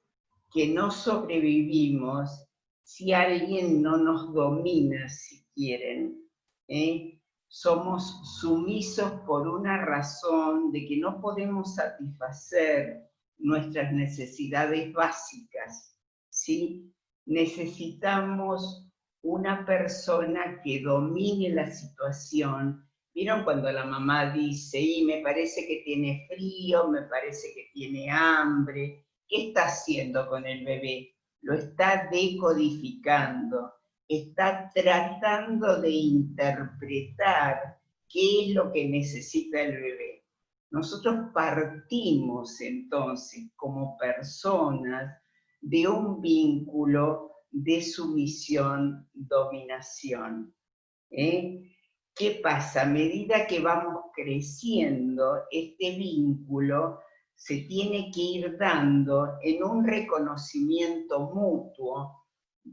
que no sobrevivimos si alguien no nos domina, si quieren. Somos sumisos por una razón de que no podemos satisfacer nuestras necesidades básicas, ¿sí? Necesitamos una persona que domine la situación. ¿Vieron cuando la mamá dice, y me parece que tiene frío, me parece que tiene hambre? ¿Qué está haciendo con el bebé? Lo está decodificando, está tratando de interpretar qué es lo que necesita el bebé. Nosotros partimos entonces como personas de un vínculo de sumisión-dominación. ¿Qué pasa? A medida que vamos creciendo, este vínculo se tiene que ir dando en un reconocimiento mutuo,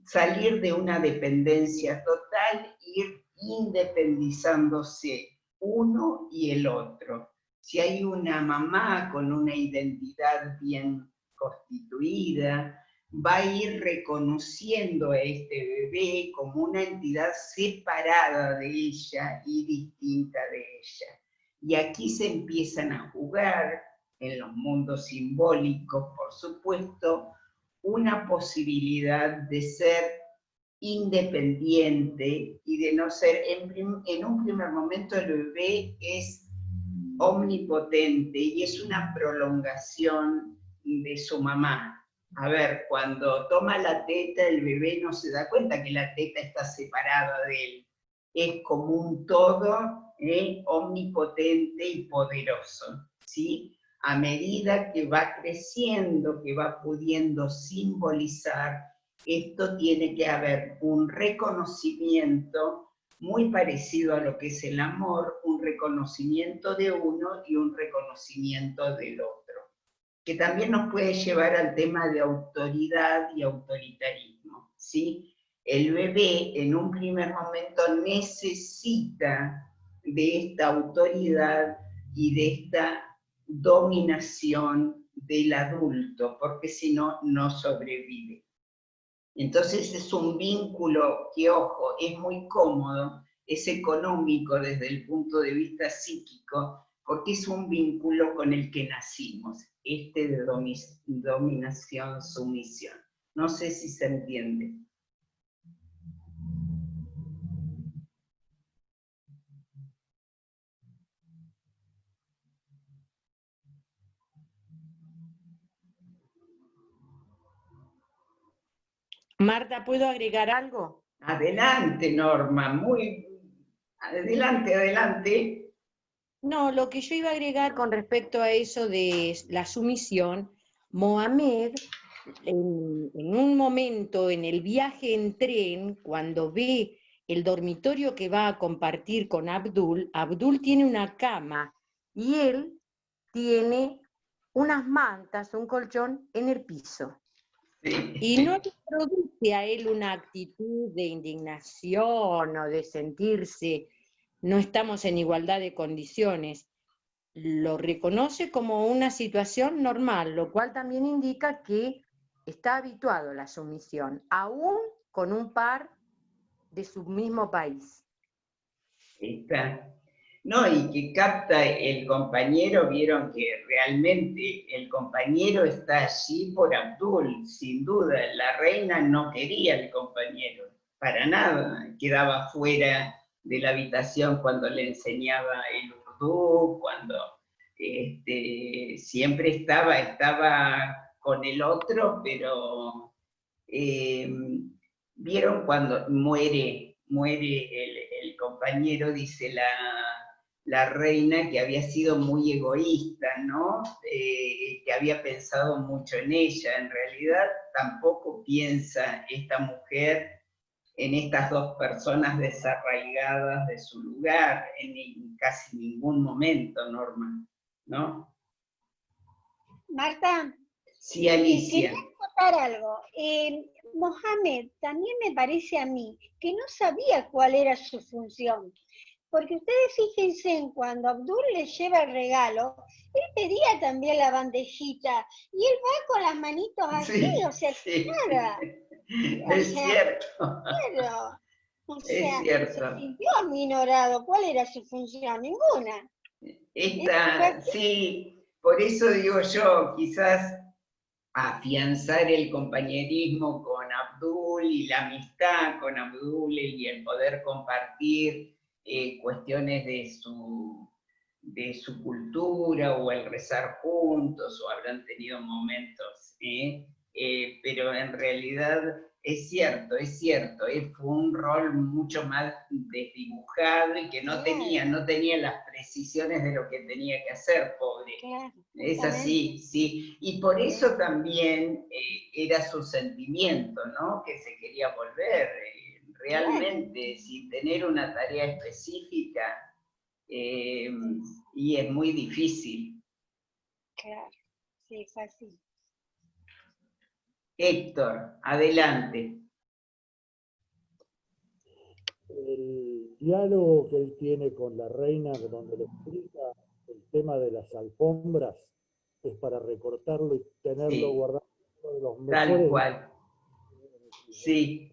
salir de una dependencia total, ir independizándose uno y el otro. Si hay una mamá con una identidad bien constituida, va a ir reconociendo a este bebé como una entidad separada de ella y distinta de ella. Y aquí se empiezan a jugar, en los mundos simbólicos, por supuesto, una posibilidad de ser independiente y de no ser, en un primer momento el bebé es omnipotente y es una prolongación de su mamá. A ver, cuando toma la teta, el bebé no se da cuenta que la teta está separada de él. Es como un todo, omnipotente y poderoso, ¿sí? A medida que va creciendo, que va pudiendo simbolizar, esto tiene que haber un reconocimiento muy parecido a lo que es el amor, un reconocimiento de uno y un reconocimiento del otro, que también nos puede llevar al tema de autoridad y autoritarismo, ¿sí? El bebé en un primer momento necesita de esta autoridad y de esta dominación del adulto, porque si no, no sobrevive. Entonces es un vínculo que, ojo, es muy cómodo, es económico desde el punto de vista psíquico, porque es un vínculo con el que nacimos, este de dominación, sumisión. No sé si se entiende. Marta, ¿puedo agregar algo? Adelante, Norma, adelante, adelante. No, lo que yo iba a agregar con respecto a eso de la sumisión, Mohamed, en un momento en el viaje en tren, cuando ve el dormitorio que va a compartir con Abdul, Abdul tiene una cama y él tiene unas mantas, un colchón en el piso. Y no le produce a él una actitud de indignación o de sentirse, no estamos en igualdad de condiciones. Lo reconoce como una situación normal, lo cual también indica que está habituado a la sumisión, aún con un par de su mismo país. Está. No, y que capta el compañero, vieron que realmente el compañero está allí por Abdul, sin duda. La reina no quería al compañero, para nada. Quedaba fuera de la habitación cuando le enseñaba el urdú, cuando siempre estaba con el otro, pero vieron cuando muere el compañero, dice la reina que había sido muy egoísta, ¿no? Que había pensado mucho en ella. En realidad tampoco piensa esta mujer en estas dos personas desarraigadas de su lugar, en casi ningún momento, Norma, ¿no? Marta. Sí, Alicia. Quería contar algo. Mohamed también me parece a mí que no sabía cuál era su función. Porque ustedes fíjense en cuando Abdul le lleva el regalo, él pedía también la bandejita y él va con las manitos así, Sí, o sea, sí, nada. Es cierto. Claro. O sea, Es cierto. se sintió minorado. ¿Cuál era su función? Ninguna. Sí, por eso digo yo, quizás afianzar el compañerismo con Abdul y la amistad con Abdul y el poder compartir cuestiones de su cultura o el rezar juntos o habrán tenido momentos, pero en realidad es cierto, fue un rol mucho más desdibujado y que no tenía las precisiones de lo que tenía que hacer, pobre. Claro, es así, sí. Y por eso también era su sentimiento, ¿no? Que se quería volver. Realmente, sin tener una tarea específica, y es muy difícil. Claro, sí, es así. Héctor, adelante. El diálogo que él tiene con la reina, donde le explica el tema de las alfombras, es para recortarlo y tenerlo guardado uno de los mejores. Tal cual. Sí.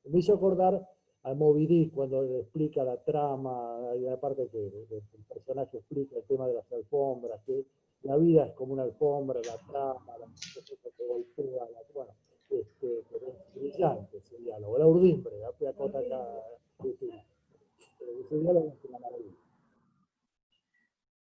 Me hizo acordar a Moby Dick cuando le explica la trama, hay una parte que el personaje explica el tema de las alfombras, que la vida es como una alfombra, la trama, la cosa que golpea, bueno, pero es brillante ese diálogo, la urdimbre, la cota acá, ese diálogo es una maravilla.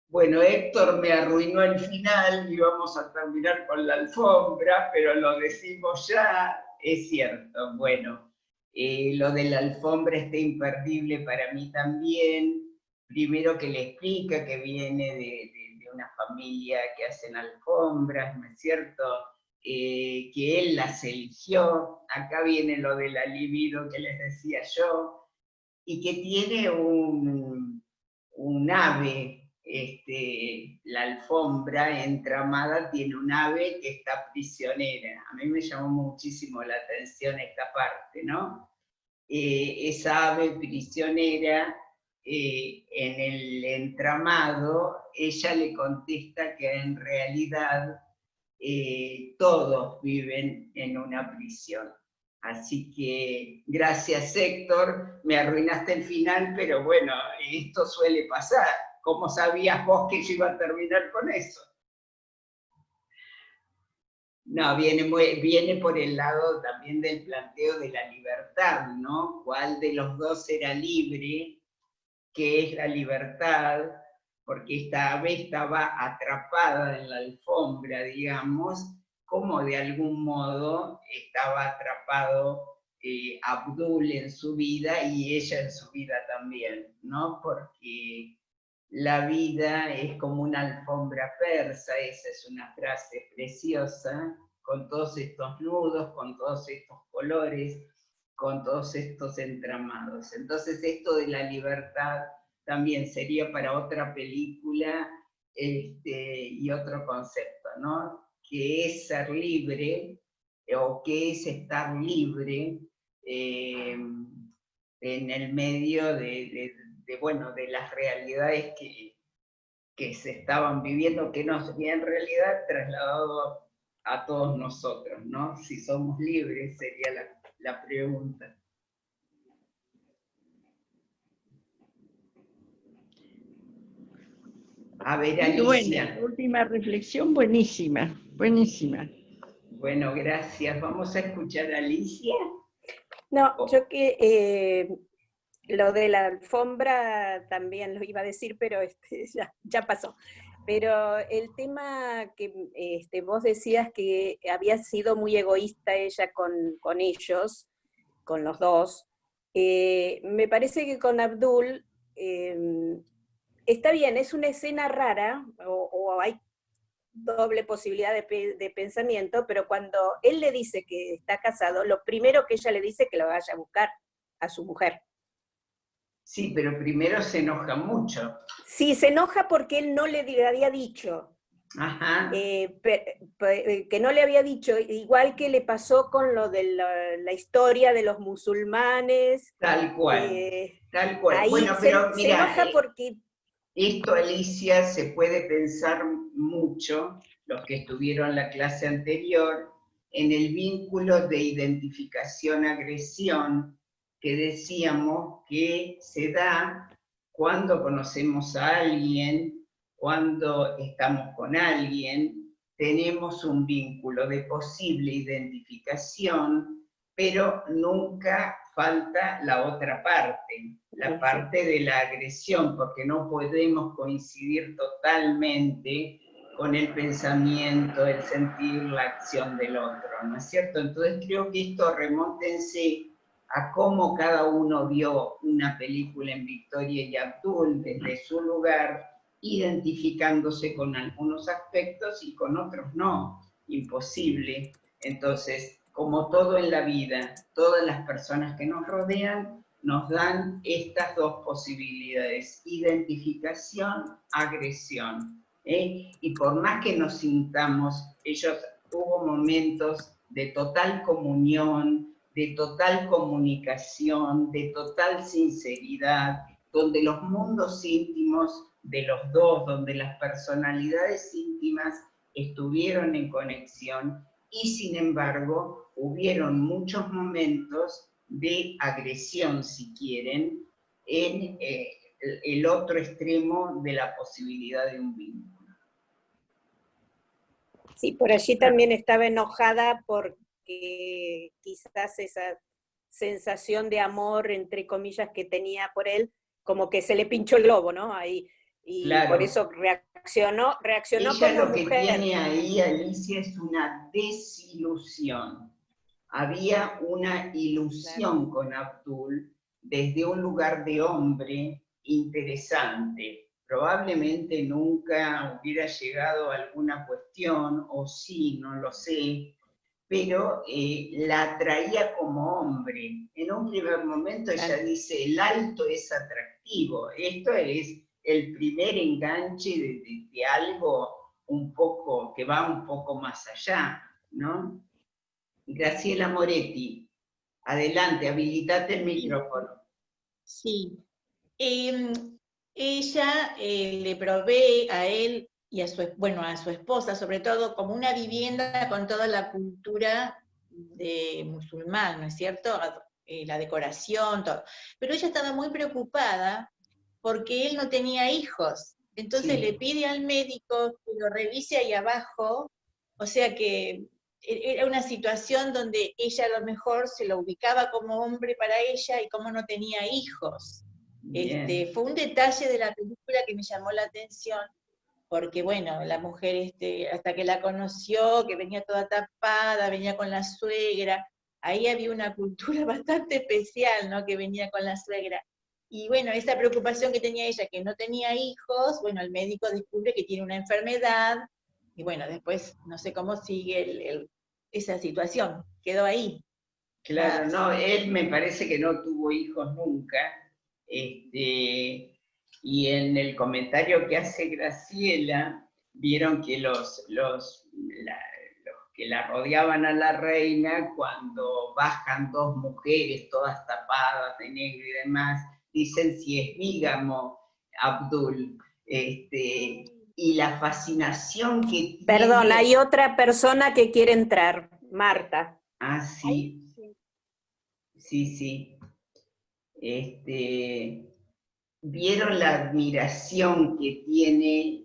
Bueno, Héctor me arruinó el final y vamos a terminar con la alfombra, pero lo decimos ya, es cierto. Bueno, lo de la alfombra está imperdible para mí también. Primero que le explica que viene de una familia que hacen alfombras, ¿no es cierto? Que él las eligió. Acá viene lo de la libido que les decía yo, y que tiene un ave. La alfombra entramada tiene un ave que está prisionera. A mí me llamó muchísimo la atención esta parte, ¿no? Esa ave prisionera, en el entramado, ella le contesta que en realidad todos viven en una prisión. Así que gracias, Héctor, me arruinaste el final, pero bueno, esto suele pasar. ¿Cómo sabías vos que yo iba a terminar con eso? No, viene por el lado también del planteo de la libertad, ¿no? ¿Cuál de los dos era libre? ¿Qué es la libertad? Porque esta ave estaba atrapada en la alfombra, digamos, como de algún modo estaba atrapado Abdul en su vida y ella en su vida también, ¿no? Porque la vida es como una alfombra persa, esa es una frase preciosa, con todos estos nudos, con todos estos colores, con todos estos entramados. Entonces esto de la libertad también sería para otra película y otro concepto, ¿no? ¿Qué es ser libre o qué es estar libre en el medio de las realidades que se estaban viviendo, que nos había en realidad trasladado a todos nosotros, ¿no? Si somos libres sería la pregunta. A ver, Alicia. Buena, última reflexión, buenísima, buenísima. Bueno, gracias. Vamos a escuchar a Alicia. No, yo que lo de la alfombra también lo iba a decir, pero ya pasó. Pero el tema que vos decías que había sido muy egoísta ella con ellos, con los dos, me parece que con Abdul está bien, es una escena rara, o hay doble posibilidad de pensamiento, pero cuando él le dice que está casado, lo primero que ella le dice es que lo vaya a buscar a su mujer. Sí, pero primero se enoja mucho. Sí, se enoja porque él no le había dicho. Ajá. Que no le había dicho, igual que le pasó con lo de la historia de los musulmanes. Tal cual, tal cual. Ahí bueno, pero se mira, enoja porque... Esto, Alicia, se puede pensar mucho, los que estuvieron en la clase anterior, en el vínculo de identificación-agresión que decíamos que se da cuando conocemos a alguien, cuando estamos con alguien, tenemos un vínculo de posible identificación, pero nunca falta la otra parte, la parte de la agresión, porque no podemos coincidir totalmente con el pensamiento, el sentir, la acción del otro, ¿no es cierto? Entonces creo que esto remóntense a cómo cada uno vio una película en Victoria y Abdul desde su lugar, identificándose con algunos aspectos y con otros no, imposible. Entonces, como todo en la vida, todas las personas que nos rodean nos dan estas dos posibilidades, identificación, agresión. Y por más que nos sintamos, hubo momentos de total comunión, de total comunicación, de total sinceridad, donde los mundos íntimos de los dos, donde las personalidades íntimas estuvieron en conexión, y sin embargo hubieron muchos momentos de agresión, si quieren, en el otro extremo de la posibilidad de un vínculo. Sí, por allí también estaba enojada porque quizás esa sensación de amor, entre comillas, que tenía por él, como que se le pinchó el globo, ¿no? Ahí, y claro, por eso reaccionó ella como lo que mujer. Tiene ahí, Alicia, es una desilusión. Había una ilusión con Abdul desde un lugar de hombre interesante. Probablemente nunca hubiera llegado a alguna cuestión, o sí, no lo sé, pero la atraía como hombre. En un primer momento ella dice, el alto es atractivo. Esto es el primer enganche de algo un poco, que va un poco más allá, ¿no? Graciela Moretti, adelante, habilitate el micrófono. Sí. Ella le provee a él y a su esposa, sobre todo, como una vivienda con toda la cultura de musulmán, ¿no es cierto? La decoración, todo. Pero ella estaba muy preocupada porque él no tenía hijos. Entonces le pide al médico que lo revise ahí abajo, o sea que era una situación donde ella a lo mejor se lo ubicaba como hombre para ella y como no tenía hijos. Fue un detalle de la película que me llamó la atención, porque bueno, la mujer hasta que la conoció, que venía toda tapada, venía con la suegra, ahí había una cultura bastante especial, ¿no? Que venía con la suegra. Y bueno, esa preocupación que tenía ella, que no tenía hijos, bueno, el médico descubre que tiene una enfermedad, y bueno, después no sé cómo sigue esa situación, quedó ahí. Claro, no, él me parece que no tuvo hijos nunca, y en el comentario que hace Graciela, vieron que los que la rodeaban a la reina, cuando bajan dos mujeres todas tapadas de negro y demás, dicen si es bígamo Abdul, y la fascinación que tiene... Perdón, hay otra persona que quiere entrar, Marta. Ah, sí. Sí. Vieron la admiración que tiene,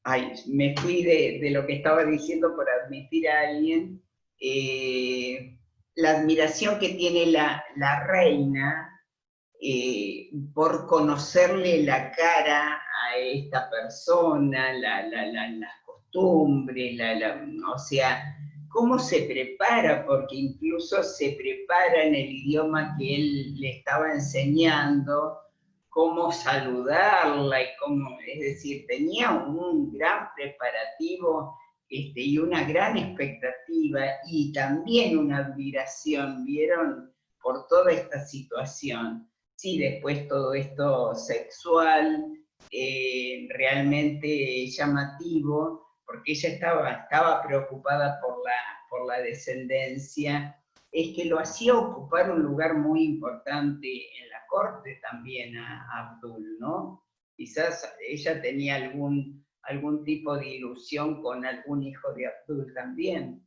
ay, me fui de lo que estaba diciendo por admitir a alguien, la admiración que tiene la reina por conocerle la cara a esta persona, las costumbres, o sea, cómo se prepara, porque incluso se prepara en el idioma que él le estaba enseñando, cómo saludarla, y cómo, es decir, tenía un gran preparativo y una gran expectativa, y también una admiración, ¿vieron?, por toda esta situación. Sí, después todo esto sexual, realmente llamativo, porque ella estaba preocupada por la descendencia, es que lo hacía ocupar un lugar muy importante en la corte también a Abdul, ¿no? Quizás ella tenía algún tipo de ilusión con algún hijo de Abdul también.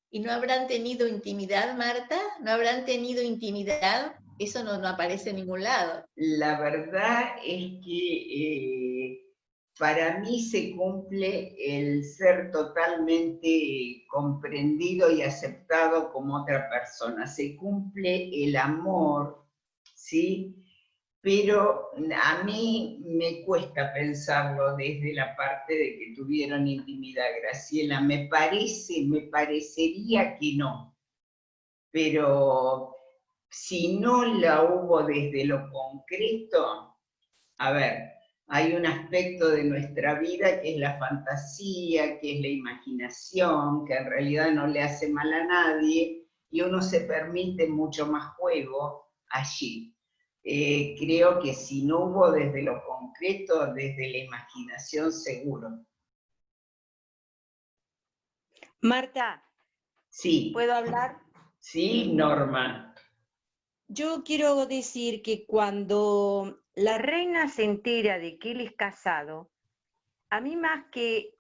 ¿Y no habrán tenido intimidad, Marta? ¿No habrán tenido intimidad? Eso no aparece en ningún lado. La verdad es que para mí se cumple el ser totalmente comprendido y aceptado como otra persona. Se cumple el amor, ¿sí? Pero a mí me cuesta pensarlo desde la parte de que tuvieron intimidad, Graciela. Me parecería que no. Pero si no la hubo desde lo concreto, a ver, hay un aspecto de nuestra vida que es la fantasía, que es la imaginación, que en realidad no le hace mal a nadie, y uno se permite mucho más juego allí. Creo que si no hubo desde lo concreto, desde la imaginación seguro. Marta, sí. ¿Puedo hablar? Sí, Norma. Yo quiero decir que cuando la reina se entera de que él es casado, a mí más que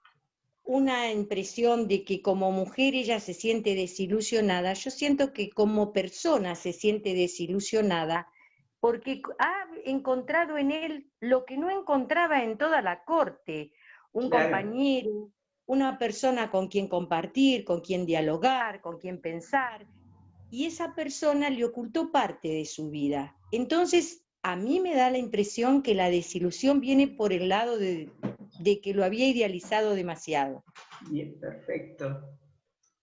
una impresión de que como mujer ella se siente desilusionada, yo siento que como persona se siente desilusionada porque ha encontrado en él lo que no encontraba en toda la corte, un compañero, una persona con quien compartir, con quien dialogar, con quien pensar, y esa persona le ocultó parte de su vida. Entonces, a mí me da la impresión que la desilusión viene por el lado de que lo había idealizado demasiado. Bien, perfecto.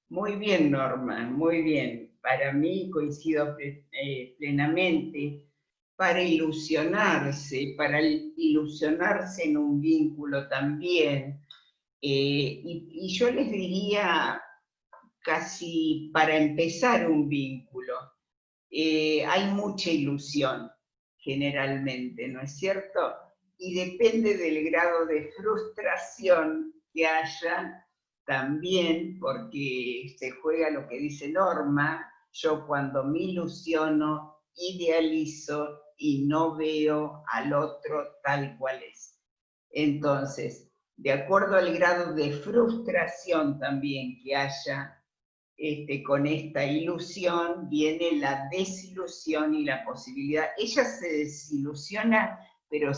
Muy bien, Norma, muy bien. Para mí coincido plenamente. Para ilusionarse en un vínculo también. Y yo les diría, casi para empezar un vínculo, hay mucha ilusión, generalmente, ¿no es cierto? Y depende del grado de frustración que haya también, porque se juega lo que dice Norma, yo cuando me ilusiono, idealizo y no veo al otro tal cual es. Entonces, de acuerdo al grado de frustración también que haya con esta ilusión, viene la desilusión y la posibilidad. Ella se desilusiona, pero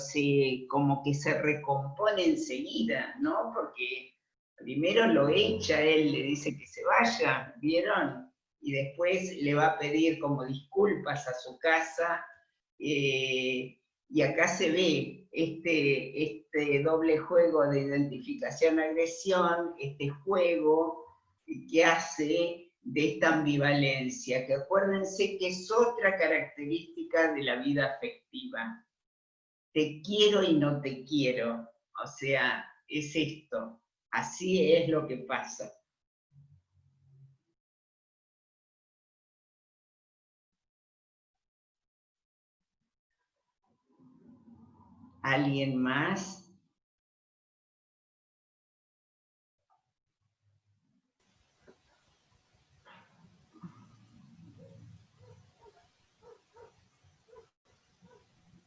como que se recompone enseguida, ¿no? Porque primero lo echa, él le dice que se vaya, ¿vieron? Y después le va a pedir como disculpas a su casa, y acá se ve este doble juego de identificación-agresión, este juego que hace de esta ambivalencia, que acuérdense que es otra característica de la vida afectiva. Te quiero y no te quiero, o sea, es esto, así es lo que pasa. ¿Alguien más?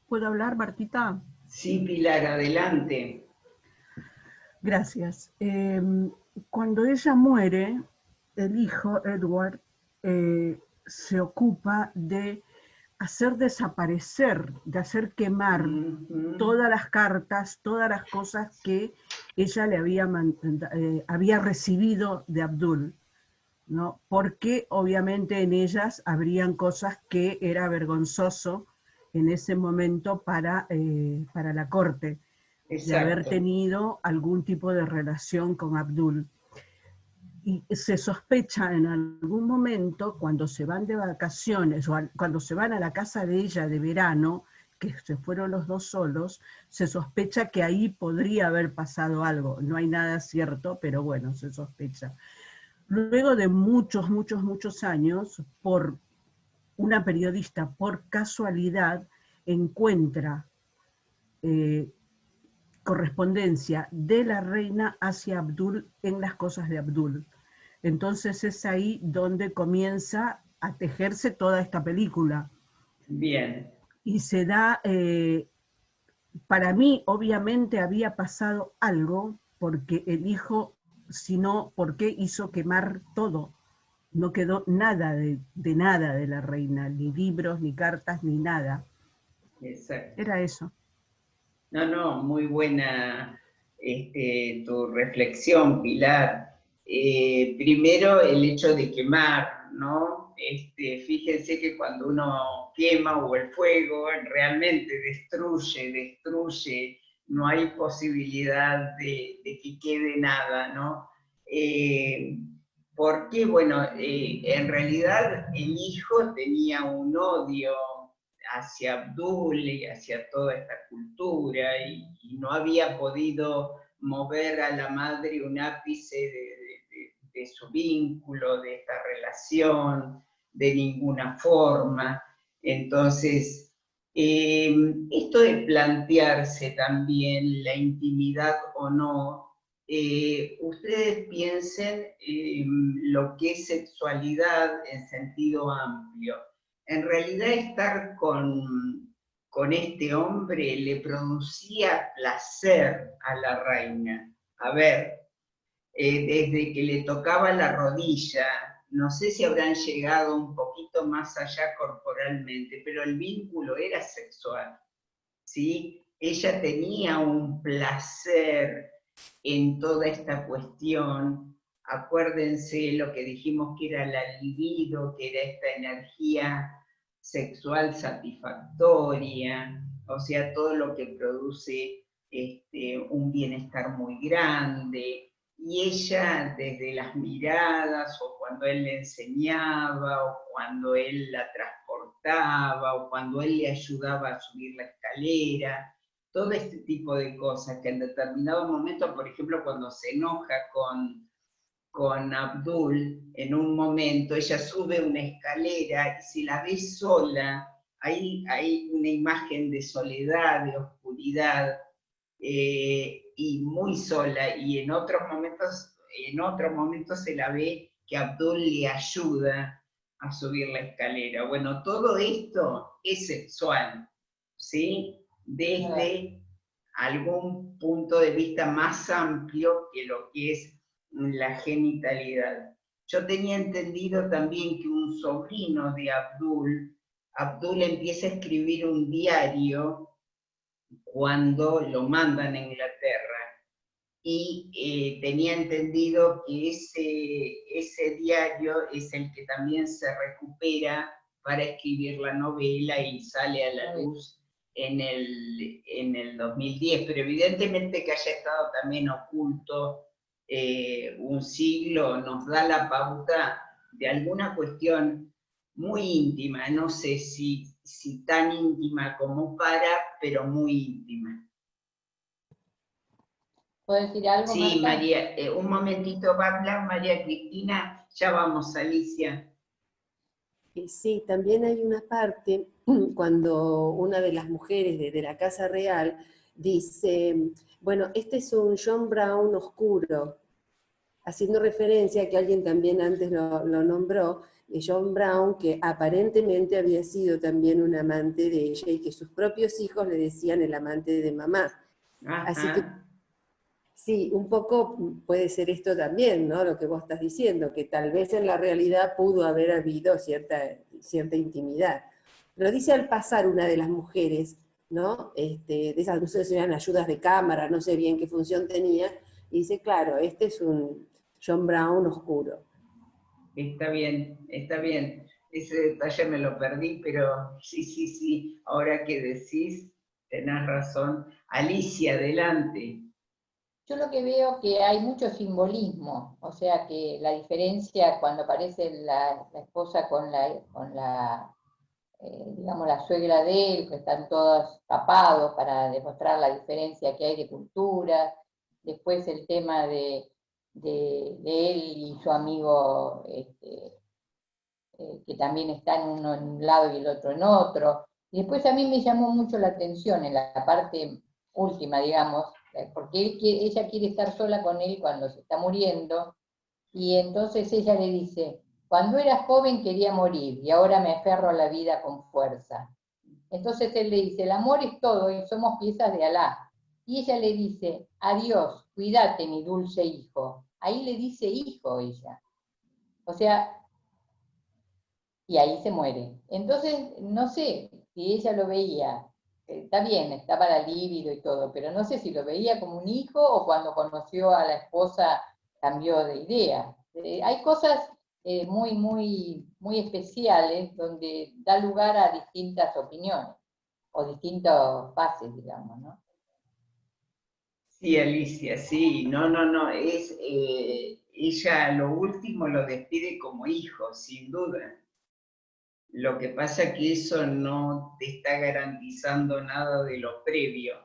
¿Puedo hablar, Martita? Sí, Pilar, adelante. Gracias. Cuando ella muere, el hijo, Edward, se ocupa de hacer desaparecer, de hacer quemar todas las cartas, todas las cosas que ella le había recibido de Abdul, ¿no? Porque obviamente en ellas habrían cosas que era vergonzoso en ese momento para la corte, de haber tenido algún tipo de relación con Abdul. Y se sospecha en algún momento, cuando se van de vacaciones, o cuando se van a la casa de ella de verano, que se fueron los dos solos, se sospecha que ahí podría haber pasado algo. No hay nada cierto, pero bueno, se sospecha. Luego de muchos, muchos, muchos años, una periodista, por casualidad, encuentra correspondencia de la reina hacia Abdul en las cosas de Abdul. Entonces es ahí donde comienza a tejerse toda esta película. Bien. Y se da, para mí obviamente había pasado algo, porque el hijo, si no, ¿por qué hizo quemar todo? No quedó nada de nada de la reina, ni libros, ni cartas, ni nada. Exacto. Era eso. No, muy buena tu reflexión, Pilar. Primero, el hecho de quemar, ¿no? Fíjense que cuando uno quema o el fuego, realmente destruye, no hay posibilidad de que quede nada, ¿no? Porque, bueno, en realidad el hijo tenía un odio hacia Abdul y hacia toda esta cultura, y no había podido mover a la madre un ápice de su vínculo, de esta relación, de ninguna forma. Entonces, esto de plantearse también la intimidad o no, ustedes piensen lo que es sexualidad en sentido amplio. En realidad estar con este hombre le producía placer a la reina. A ver, desde que le tocaba la rodilla, no sé si habrán llegado un poquito más allá corporalmente, pero el vínculo era sexual, ¿sí? Ella tenía un placer en toda esta cuestión. Acuérdense lo que dijimos que era la libido, que era esta energía sexual satisfactoria, o sea, todo lo que produce un bienestar muy grande. Y ella, desde las miradas, o cuando él le enseñaba, o cuando él la transportaba, o cuando él le ayudaba a subir la escalera, todo este tipo de cosas que en determinado momento, por ejemplo, cuando se enoja con Abdul, en un momento ella sube una escalera y si la ve sola, hay una imagen de soledad, de oscuridad, y muy sola, y en otros momentos se la ve que Abdul le ayuda a subir la escalera. Bueno, todo esto es sexual, ¿sí? Desde algún punto de vista más amplio que lo que es la genitalidad. Yo tenía entendido también que un sobrino de Abdul empieza a escribir un diario cuando lo mandan a Inglaterra, y tenía entendido que ese diario es el que también se recupera para escribir la novela y sale a la luz en el 2010, pero evidentemente que haya estado también oculto un siglo nos da la pauta de alguna cuestión muy íntima, no sé si tan íntima como pero muy íntima. ¿Puedo decir algo, Sí, Marta? María, un momentito, va a hablar María Cristina, ya vamos, Alicia. Sí, también hay una parte cuando una de las mujeres de la Casa Real dice, bueno, este es un John Brown oscuro, haciendo referencia a que alguien también antes lo nombró, John Brown, que aparentemente había sido también un amante de ella y que sus propios hijos le decían el amante de mamá. Ajá. Así que sí, un poco puede ser esto también, ¿no? Lo que vos estás diciendo, que tal vez en la realidad pudo haber habido cierta intimidad. Lo dice al pasar una de las mujeres, ¿no? De esas, no sé si eran ayudas de cámara, no sé bien qué función tenía, y dice, claro, este es un John Brown oscuro. Está bien, está bien. Ese detalle me lo perdí, pero sí, ahora que decís, tenés razón. Alicia, adelante. Yo lo que veo que hay mucho simbolismo, o sea que la diferencia cuando aparece la esposa con digamos, la suegra de él, que están todos tapados para demostrar la diferencia que hay de cultura, después el tema de él y su amigo, que también están uno en un lado y el otro en otro, y después a mí me llamó mucho la atención en la parte última, digamos, porque ella quiere estar sola con él cuando se está muriendo, y entonces ella le dice, cuando era joven quería morir, y ahora me aferro a la vida con fuerza. Entonces él le dice, el amor es todo, y somos piezas de Alá. Y ella le dice, adiós, cuídate mi dulce hijo. Ahí le dice hijo ella. O sea, y ahí se muere. Entonces, no sé si ella lo veía, está bien, estaba la libido y todo, pero no sé si lo veía como un hijo o cuando conoció a la esposa cambió de idea. Hay cosas muy especiales donde da lugar a distintas opiniones o distintos fases, digamos, ¿no? Sí, Alicia, sí, no, ella lo último lo despide como hijo, sin duda. Lo que pasa es que eso no te está garantizando nada de lo previo.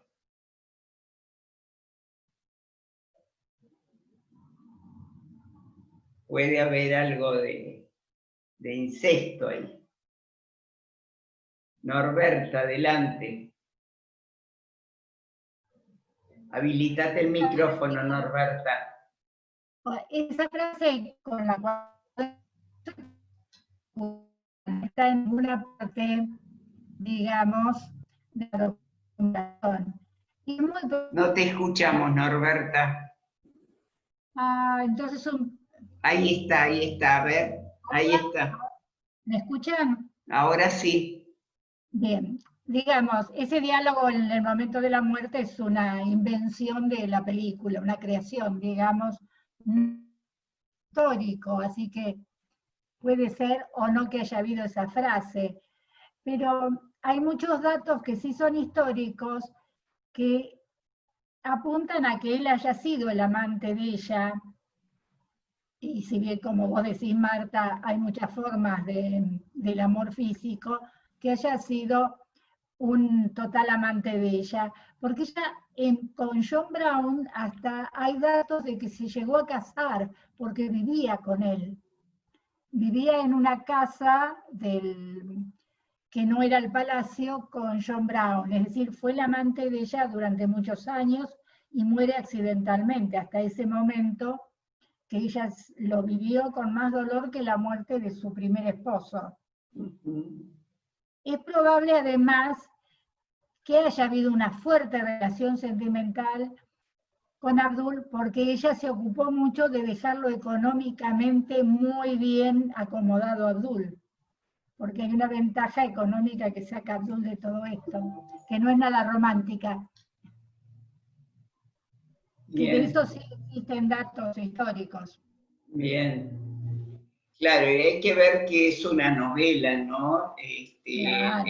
Puede haber algo de incesto ahí. Norberta, adelante. Habilitate el micrófono, Norberta. Esa frase con la cual está en una parte, digamos, de la documentación. Y muy... No te escuchamos, Norberta. Entonces Ahí está, a ver, ahí está. ¿Me escuchan? Ahora sí. Bien, digamos, ese diálogo en el momento de la muerte es una invención de la película, una creación, digamos, histórico, así que puede ser o no que haya habido esa frase, pero hay muchos datos que sí son históricos que apuntan a que él haya sido el amante de ella, y si bien como vos decís, Marta, hay muchas formas del amor físico, que haya sido un total amante de ella, porque ella con John Brown hasta hay datos de que se llegó a casar, porque vivía con él. Vivía en una casa que no era el palacio con John Brown, es decir, fue el amante de ella durante muchos años y muere accidentalmente hasta ese momento, que ella lo vivió con más dolor que la muerte de su primer esposo. Es probable además que haya habido una fuerte relación sentimental con Abdul, porque ella se ocupó mucho de dejarlo económicamente muy bien acomodado a Abdul, porque hay una ventaja económica que saca Abdul de todo esto, que no es nada romántica. Que de Bien, eso sí existen datos históricos. bien. Claro, y hay que ver que es una novela, ¿no? Claro.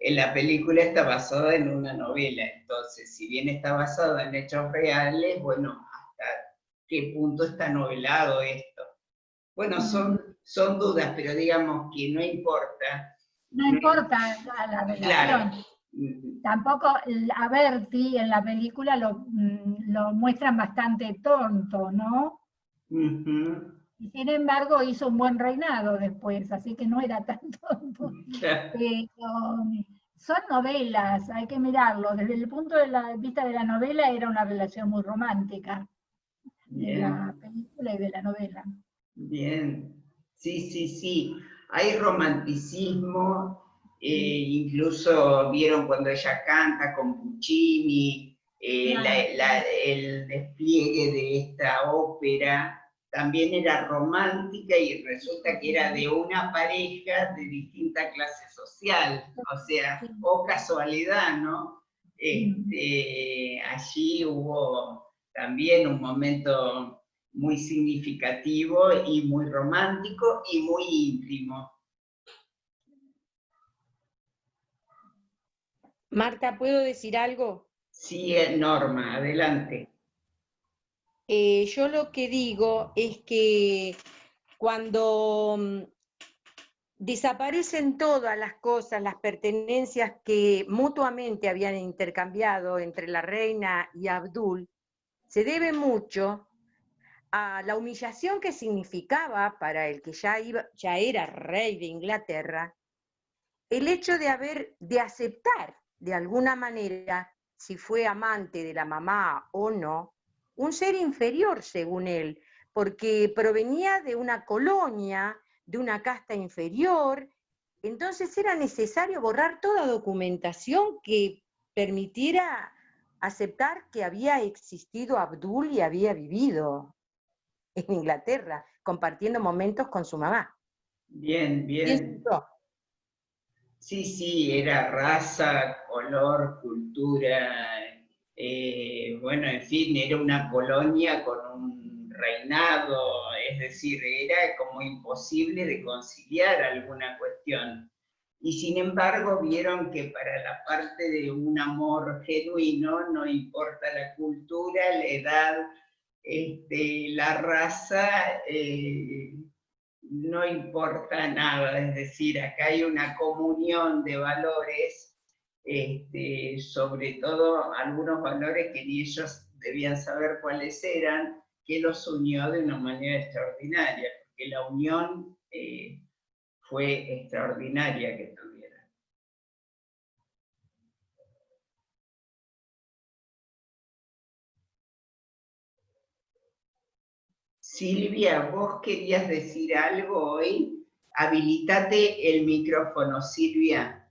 La película está basada en una novela, entonces, si bien está basada en hechos reales, bueno, ¿hasta qué punto está novelado esto? Bueno, son dudas, pero digamos que no importa. No importa la relación. Claro. Tampoco a Bertie en la película lo muestran bastante tonto, ¿no? Y sin embargo hizo un buen reinado después, así que no era tan tonto. Pero son novelas, hay que mirarlo. Desde el punto de vista de la novela era una relación muy romántica, de la película y de la novela. Bien, sí. Hay romanticismo, incluso vieron cuando ella canta con Puccini, el despliegue de esta ópera también era romántica y resulta que era de una pareja de distinta clase social, o sea, o casualidad, ¿no? Allí hubo también un momento muy significativo y muy romántico y muy íntimo. Marta, ¿puedo decir algo? Sí, Norma, adelante. Yo lo que digo es que cuando desaparecen todas las cosas, las pertenencias que mutuamente habían intercambiado entre la reina y Abdul, se debe mucho a la humillación que significaba para el que ya era rey de Inglaterra, el hecho de aceptar de alguna manera, si fue amante de la mamá o no, un ser inferior según él, porque provenía de una colonia, de una casta inferior. Entonces era necesario borrar toda documentación que permitiera aceptar que había existido Abdul y había vivido en Inglaterra, compartiendo momentos con su mamá. Bien. Sí, era raza, color, cultura, bueno, en fin, era una colonia con un reinado, es decir, era como imposible de conciliar alguna cuestión. Y sin embargo vieron que para la parte de un amor genuino no importa la cultura, la edad, la raza, no importa nada, es decir, acá hay una comunión de valores, sobre todo algunos valores que ni ellos debían saber cuáles eran, que los unió de una manera extraordinaria, porque la unión fue extraordinaria que tuvieron. Silvia, ¿vos querías decir algo hoy? Habilitate el micrófono, Silvia.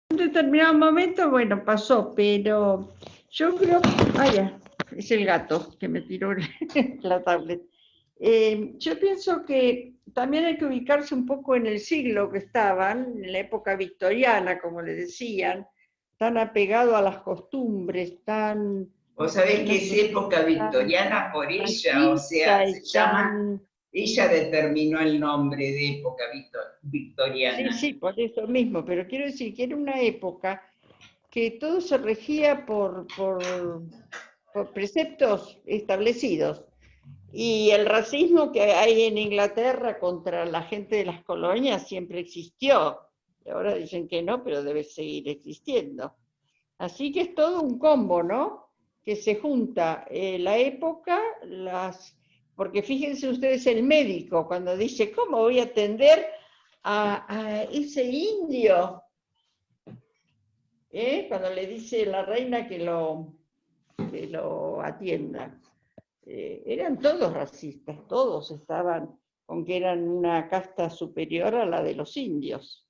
En un determinado momento, bueno, pasó, pero yo creo, vaya, es el gato que me tiró la tablet. Yo pienso que también hay que ubicarse un poco en el siglo que estaban, en la época victoriana, como le decían, tan apegado a las costumbres, tan... Vos sabés que es época victoriana por ella, o sea, se llama, ella determinó el nombre de época victoriana. Sí, por eso mismo, pero quiero decir que era una época que todo se regía por preceptos establecidos. Y el racismo que hay en Inglaterra contra la gente de las colonias siempre existió. Y ahora dicen que no, pero debe seguir existiendo. Así que es todo un combo, ¿no? Que se junta la época, porque fíjense ustedes el médico cuando dice, ¿cómo voy a atender a ese indio? Cuando le dice la reina que lo atienda. Eran todos racistas, todos estaban con que eran una casta superior a la de los indios.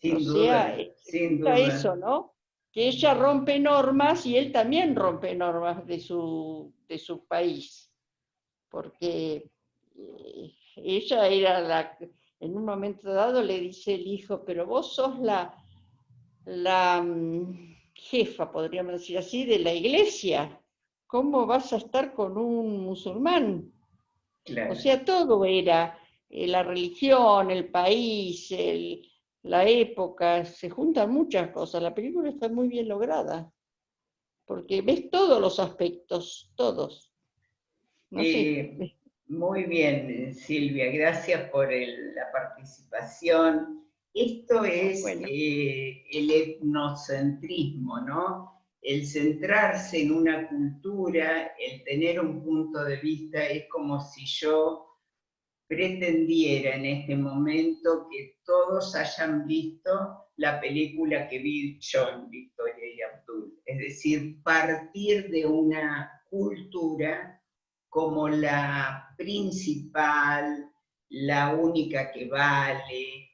Sin O duda, sea, sin está duda. eso, ¿no? Que ella rompe normas y él también rompe normas de su país, porque ella era la, en un momento dado le dice el hijo, pero vos sos la jefa, podríamos decir así, de la iglesia. ¿Cómo vas a estar con un musulmán? Claro. O sea, todo era la religión, el país, la época, se juntan muchas cosas. La película está muy bien lograda, porque ves todos los aspectos, todos. No sé. Muy bien, Silvia, gracias por la participación. Esto es el etnocentrismo, ¿no? El centrarse en una cultura, el tener un punto de vista, es como si yo pretendiera en este momento que todos hayan visto la película que vi yo en Victoria y Abdul. Es decir, partir de una cultura como la principal, la única que vale,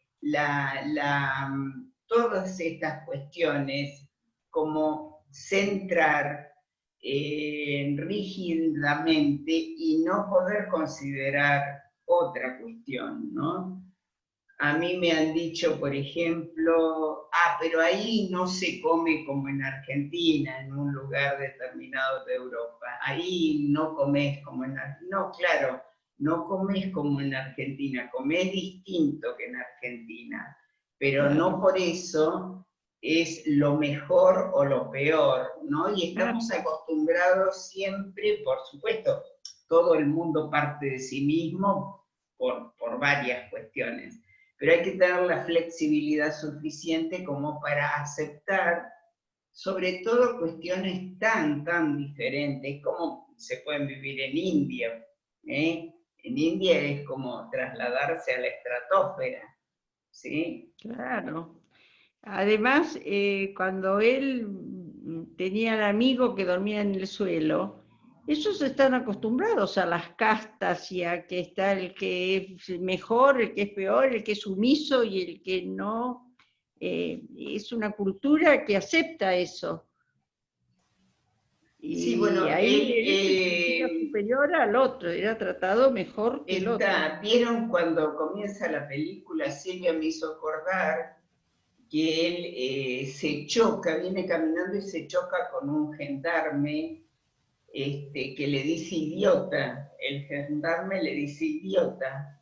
todas estas cuestiones, como centrar rígidamente y no poder considerar otra cuestión, ¿no? A mí me han dicho, por ejemplo, pero ahí no se come como en Argentina, en un lugar determinado de Europa. Ahí no comes como en Argentina. No, claro, no comes como en Argentina, comes distinto que en Argentina. Pero no por eso es lo mejor o lo peor, ¿no? Y estamos acostumbrados siempre, por supuesto, todo el mundo parte de sí mismo por varias cuestiones. Pero hay que tener la flexibilidad suficiente como para aceptar, sobre todo cuestiones tan diferentes, como se pueden vivir en India. En India es como trasladarse a la estratosfera, ¿sí? Claro. Además, cuando él tenía al amigo que dormía en el suelo, ellos están acostumbrados a las castas y a que está el que es mejor, el que es peor, el que es sumiso y el que no. Es una cultura que acepta eso. Y Sí, bueno, ahí él era superior al otro, era tratado mejor que el otro. ¿Vieron cuando comienza la película? Silvia me hizo acordar que él se choca, viene caminando y se choca con un gendarme que le dice idiota. El gendarme le dice idiota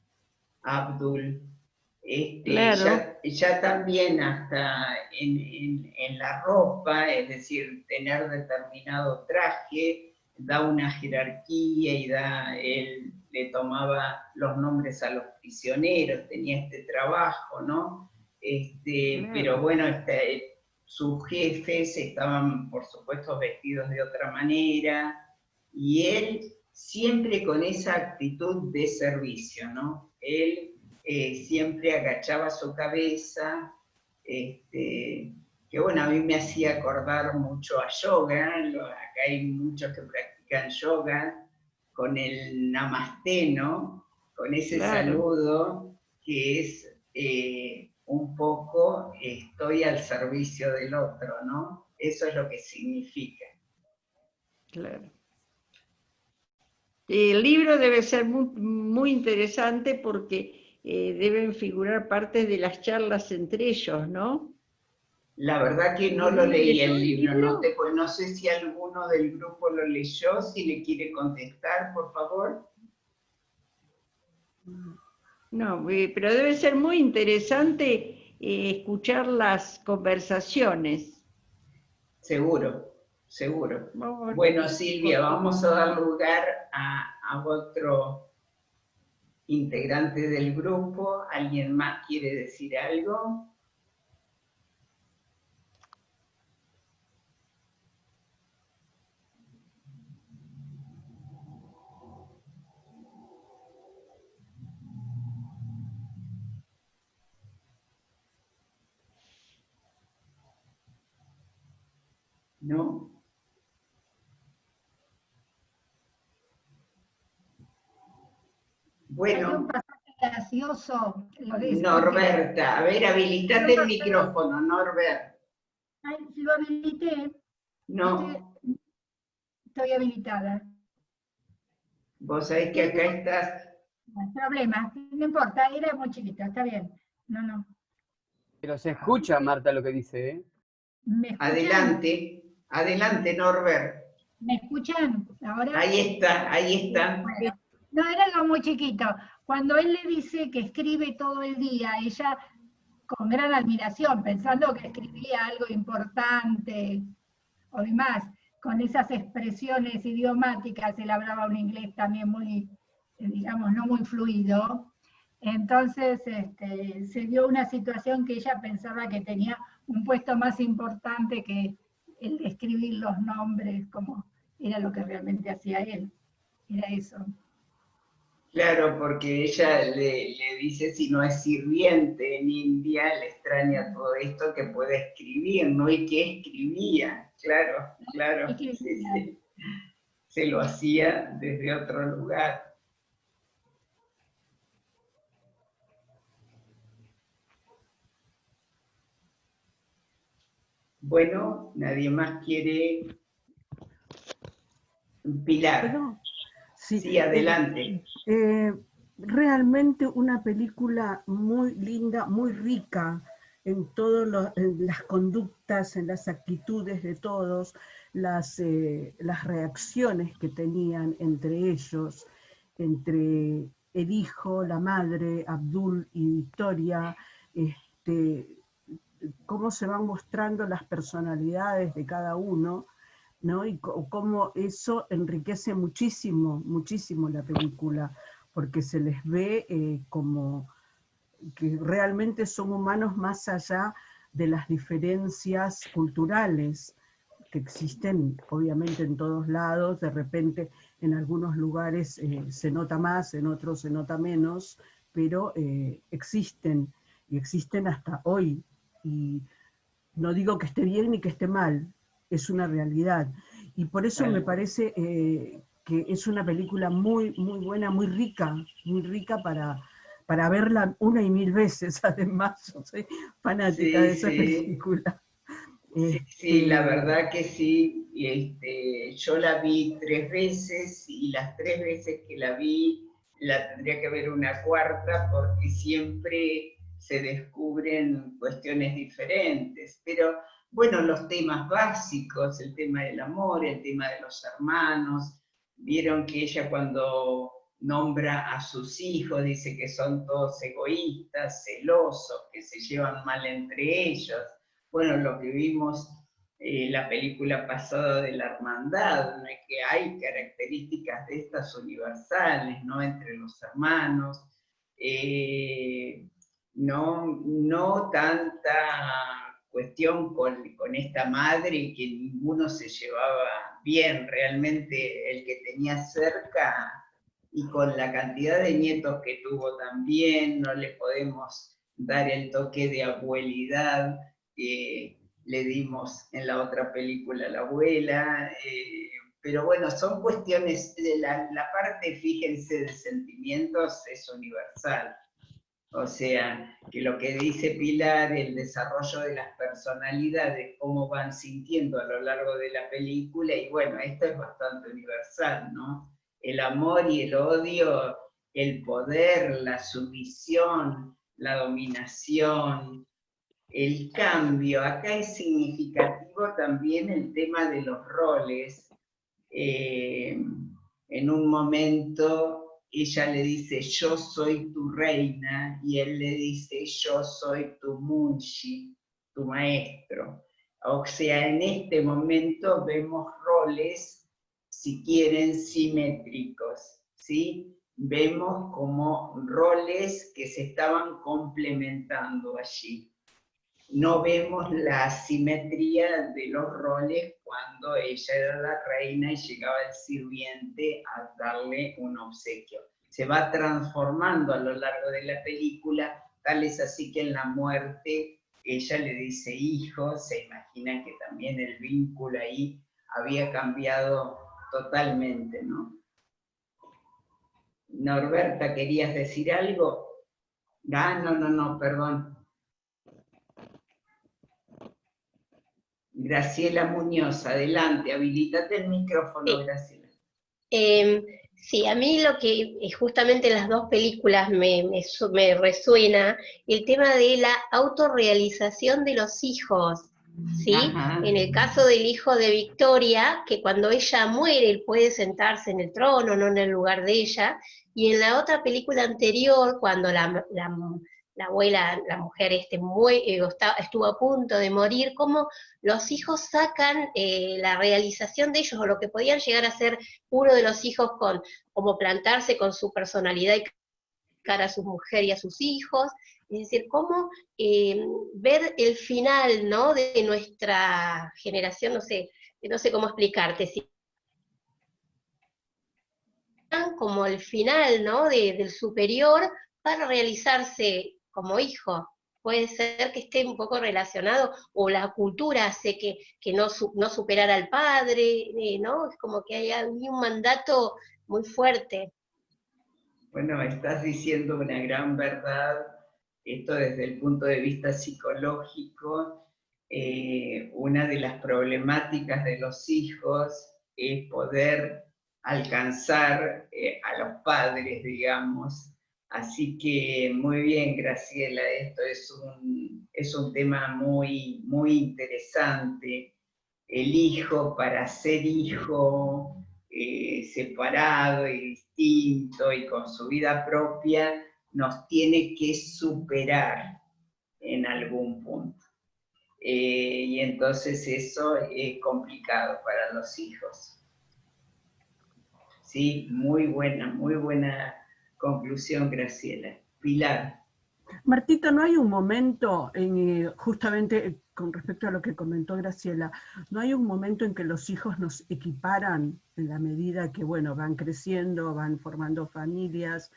a Abdul. Claro. Ya también hasta en la ropa, es decir, tener determinado traje, da una jerarquía y él le tomaba los nombres a los prisioneros, tenía este trabajo, ¿no? Pero bueno, sus jefes estaban, por supuesto, vestidos de otra manera, y él siempre con esa actitud de servicio, ¿no? Él siempre agachaba su cabeza, que bueno, a mí me hacía acordar mucho a yoga, acá hay muchos que practican yoga, con el namaste, ¿no? Con ese saludo que es un poco estoy al servicio del otro, ¿no? Eso es lo que significa. Claro. El libro debe ser muy interesante porque deben figurar partes de las charlas entre ellos, ¿no? La verdad que no lo leí el libro, no sé si alguno del grupo lo leyó, si le quiere contestar, por favor. No, pero debe ser muy interesante escuchar las conversaciones. Seguro. Bueno, Silvia, vamos a dar lugar a otro integrante del grupo. ¿Alguien más quiere decir algo? ¿No? Bueno. Hay un pasaje gracioso. Norberta, a ver, habilitate el micrófono, Norbert. Ay, lo habilité. No. Estoy habilitada. Vos sabés que acá estás. No hay problema, no importa, era muy chiquito, está bien. No. Pero se escucha, Marta, lo que dice, ¿eh? ¿Me escuchan? Adelante, Norbert. ¿Me escuchan ahora? Ahí está. Bueno, no, era algo muy chiquito. Cuando él le dice que escribe todo el día, ella con gran admiración, pensando que escribía algo importante o demás, con esas expresiones idiomáticas, él hablaba un inglés también muy, digamos, no muy fluido. Entonces se dio una situación que ella pensaba que tenía un puesto más importante que el de escribir los nombres, como era lo que realmente hacía él. Era eso. Claro, porque ella le dice si no es sirviente en India, le extraña todo esto que puede escribir, ¿no? Y que escribía, claro. Sí. Se lo hacía desde otro lugar. Bueno, nadie más quiere. Pilar. Sí, adelante. Realmente una película muy linda, muy rica en todas las conductas, en las actitudes de todos, las reacciones que tenían entre ellos, entre el hijo, la madre, Abdul y Victoria, cómo se van mostrando las personalidades de cada uno, ¿no? Y cómo eso enriquece muchísimo la película, porque se les ve como que realmente son humanos más allá de las diferencias culturales que existen obviamente en todos lados. De repente en algunos lugares se nota más, en otros se nota menos, pero existen, y existen hasta hoy. Y no digo que esté bien ni que esté mal, es una realidad. Y por eso me parece que es una película muy buena, muy rica para verla una y mil veces. Además, yo soy fanática de esa película. Sí, la verdad que sí. Yo la vi 3 veces y las 3 veces que la vi la tendría que ver una cuarta porque siempre se descubren cuestiones diferentes. Pero bueno, los temas básicos, el tema del amor, el tema de los hermanos, vieron que ella cuando nombra a sus hijos dice que son todos egoístas, celosos, que se llevan mal entre ellos. Bueno, lo que vimos la película pasada de la hermandad, ¿no? Que hay características de estas universales, ¿no? Entre los hermanos, no tanta cuestión con esta madre que ninguno se llevaba bien, realmente el que tenía cerca, y con la cantidad de nietos que tuvo también, no le podemos dar el toque de abuelidad que le dimos en la otra película a la abuela, pero bueno, son cuestiones, la parte, fíjense, de sentimientos es universal. O sea, que lo que dice Pilar, el desarrollo de las personalidades, cómo van sintiendo a lo largo de la película, y bueno, esto es bastante universal, ¿no? El amor y el odio, el poder, la sumisión, la dominación, el cambio. Acá es significativo también el tema de los roles. En un momento ella le dice, yo soy tu reina, y él le dice, yo soy tu munshi, tu maestro. O sea, en este momento vemos roles, si quieren, simétricos, ¿sí? Vemos como roles que se estaban complementando allí. No vemos la asimetría de los roles cuando ella era la reina y llegaba el sirviente a darle un obsequio. Se va transformando a lo largo de la película, tal es así que en la muerte ella le dice hijo, se imagina que también el vínculo ahí había cambiado totalmente, ¿no? Norberta, ¿querías decir algo? No, perdón. Graciela Muñoz, adelante, habilitate el micrófono, Sí. Graciela. Sí, a mí lo que justamente en las dos películas me resuena, el tema de la autorrealización de los hijos, ¿sí? Ajá. En el caso del hijo de Victoria, que cuando ella muere, él puede sentarse en el trono, no en el lugar de ella, y en la otra película anterior, cuando la abuela, la mujer estuvo a punto de morir, cómo los hijos sacan la realización de ellos, o lo que podían llegar a ser uno de los hijos, como plantarse con su personalidad y cara a su mujer y a sus hijos, es decir, cómo ver el final, ¿no?, de nuestra generación, no sé cómo explicarte, si como el final, ¿no?, del superior para realizarse como hijo. Puede ser que esté un poco relacionado, o la cultura hace que no superara al padre, ¿no? Es como que hay un mandato muy fuerte. Bueno, estás diciendo una gran verdad, esto desde el punto de vista psicológico. Una de las problemáticas de los hijos es poder alcanzar a los padres, digamos. Así que muy bien, Graciela, esto es un tema muy, muy interesante. El hijo, para ser hijo, separado y distinto y con su vida propia, nos tiene que superar en algún punto. Y entonces eso es complicado para los hijos. Sí, muy buena conclusión, Graciela. Pilar. Martita, ¿no hay un momento, justamente con respecto a lo que comentó Graciela, no hay un momento en que los hijos nos equiparan en la medida que, bueno, van creciendo, van formando familias,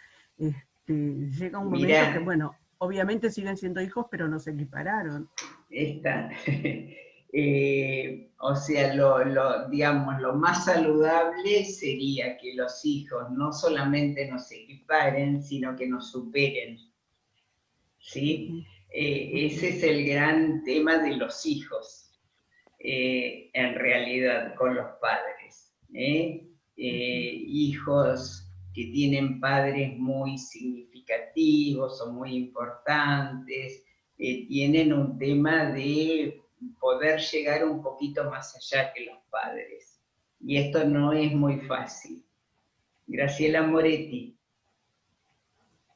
llega un momento que, bueno, obviamente siguen siendo hijos, pero nos equipararon? O sea, digamos, lo más saludable sería que los hijos no solamente nos equiparen, sino que nos superen. ¿Sí? Ese es el gran tema de los hijos, en realidad, con los padres. Hijos que tienen padres muy significativos o muy importantes, tienen un tema de poder llegar un poquito más allá que los padres. Y esto no es muy fácil. Graciela Moretti.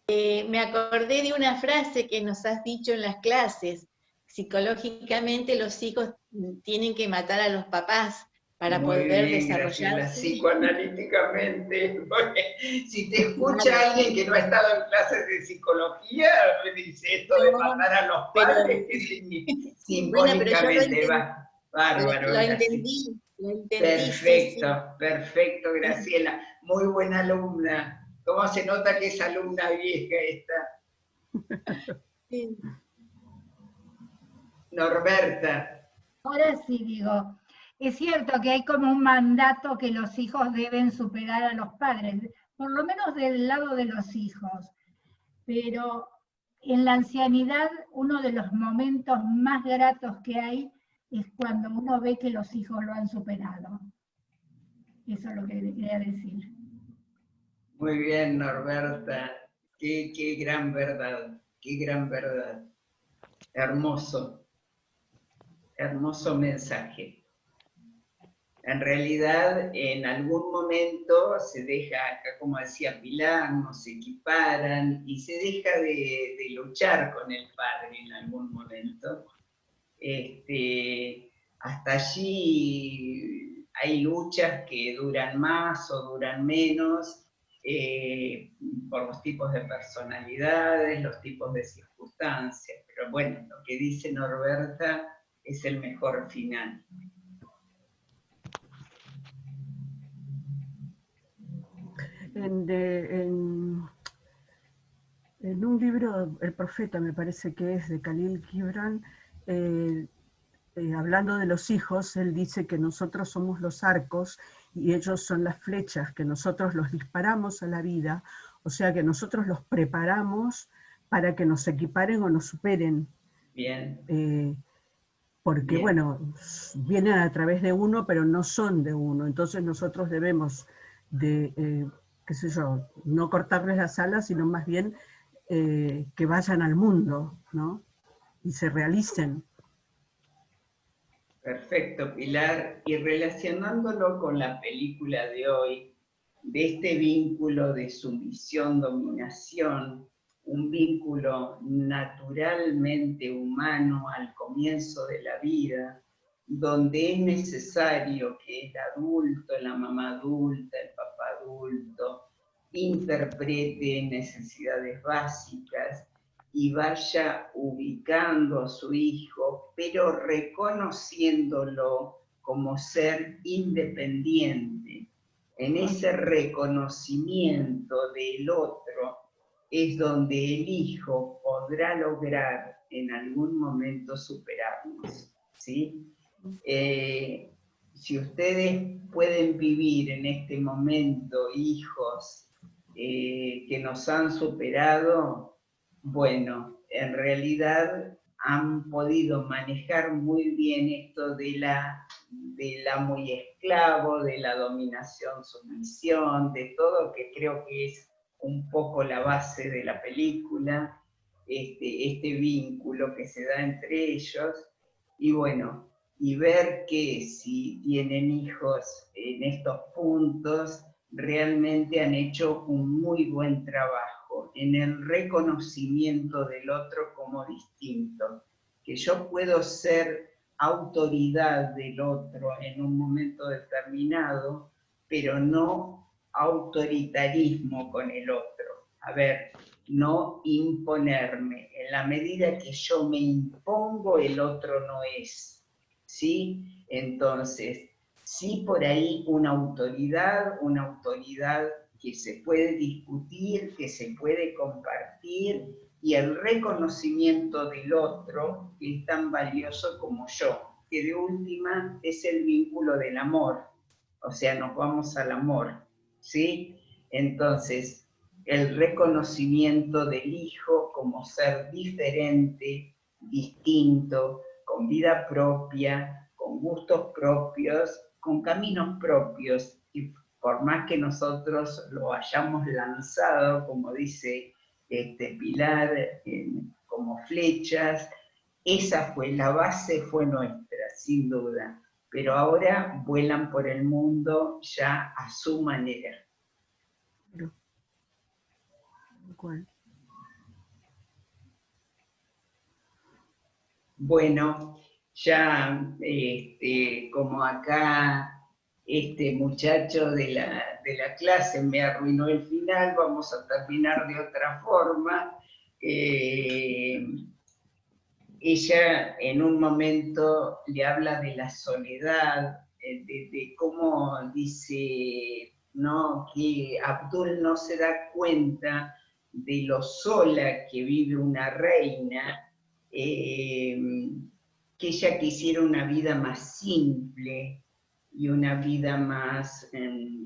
Me acordé de una frase que nos has dicho en las clases. Psicológicamente los hijos tienen que matar a los papás para poder desarrollarse. Graciela, psicoanalíticamente, porque si te escucha alguien que no ha estado en clases de psicología, me dice esto de matar a los padres, simbólicamente va. Bárbaro. Lo entendí. Perfecto, Graciela. Muy buena alumna. ¿Cómo se nota que es alumna vieja esta? Sí. Norberta. Ahora sí digo, es cierto que hay como un mandato que los hijos deben superar a los padres, por lo menos del lado de los hijos, pero en la ancianidad uno de los momentos más gratos que hay es cuando uno ve que los hijos lo han superado. Eso es lo que quería decir. Muy bien, Norberta. Qué gran verdad, qué gran verdad. Hermoso mensaje. En realidad, en algún momento se deja, acá como decía Pilar, nos equiparan y se deja de luchar con el padre en algún momento. Hasta allí hay luchas que duran más o duran menos, por los tipos de personalidades, los tipos de circunstancias, pero bueno, lo que dice Norberta es el mejor final. En un libro, El Profeta, me parece que es de Khalil Gibran, hablando de los hijos, él dice que nosotros somos los arcos y ellos son las flechas, que nosotros los disparamos a la vida O sea que nosotros los preparamos para que nos equiparen o nos superen. Bien. Porque, Bien. bueno, vienen a través de uno, pero no son de uno. Entonces nosotros debemos de, qué sé yo, no cortarles las alas, sino más bien que vayan al mundo, ¿no? Y se realicen. Perfecto, Pilar. Y relacionándolo con la película de hoy, de este vínculo de sumisión-dominación, un vínculo naturalmente humano al comienzo de la vida, donde es necesario que el adulto, la mamá adulta, el papá adulto, interprete necesidades básicas y vaya ubicando a su hijo, pero reconociéndolo como ser independiente. En ese reconocimiento del otro es donde el hijo podrá lograr en algún momento superarnos, ¿sí? Si ustedes pueden vivir en este momento hijos que nos han superado, bueno, en realidad han podido manejar muy bien esto del muy esclavo, de la dominación, sumisión, de todo, que creo que es un poco la base de la película, este vínculo que se da entre ellos, y bueno, y ver que si tienen hijos en estos puntos, realmente han hecho un muy buen trabajo en el reconocimiento del otro como distinto, que yo puedo ser autoridad del otro en un momento determinado, pero no autoritarismo con el otro. A ver, no imponerme. En la medida que yo me impongo, el otro no es, ¿sí? Entonces, sí por ahí una autoridad que se puede discutir, que se puede compartir, y el reconocimiento del otro, que es tan valioso como yo, que de última es el vínculo del amor, o sea, nos vamos al amor, ¿sí? Entonces, el reconocimiento del hijo como ser diferente, distinto, con vida propia, con gustos propios, con caminos propios, y por más que nosotros lo hayamos lanzado, como dice Pilar, como flechas, esa fue, la base fue nuestra, sin duda, pero ahora vuelan por el mundo ya a su manera. Bueno, ya como acá este muchacho de la clase me arruinó el final, vamos a terminar de otra forma. Ella en un momento le habla de la soledad, de cómo dice, ¿no?, que Abdul no se da cuenta de lo sola que vive una reina, que ella quisiera una vida más simple y una vida más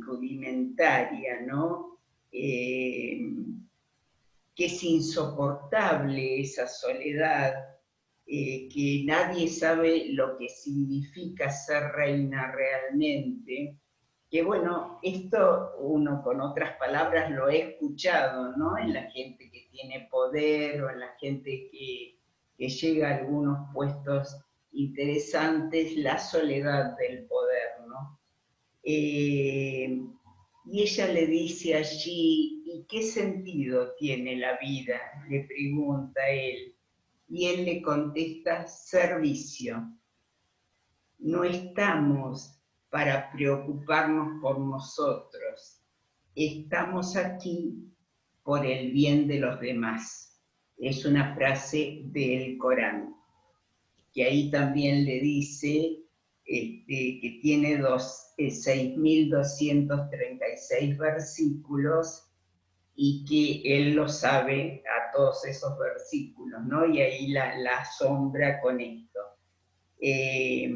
rudimentaria, ¿no? Que es insoportable esa soledad, que nadie sabe lo que significa ser reina realmente, que bueno, esto uno con otras palabras lo he escuchado, ¿no?, en la gente que tiene poder o en la gente que llega a algunos puestos interesantes, la soledad del poder, ¿no? Y ella le dice allí, ¿y qué sentido tiene la vida?, le pregunta él. Y él le contesta, servicio. No estamos para preocuparnos por nosotros, estamos aquí por el bien de los demás. Es una frase del Corán, que ahí también le dice que tiene 6.236 versículos, y que él lo sabe a todos esos versículos, ¿no? Y ahí la asombra con esto. Y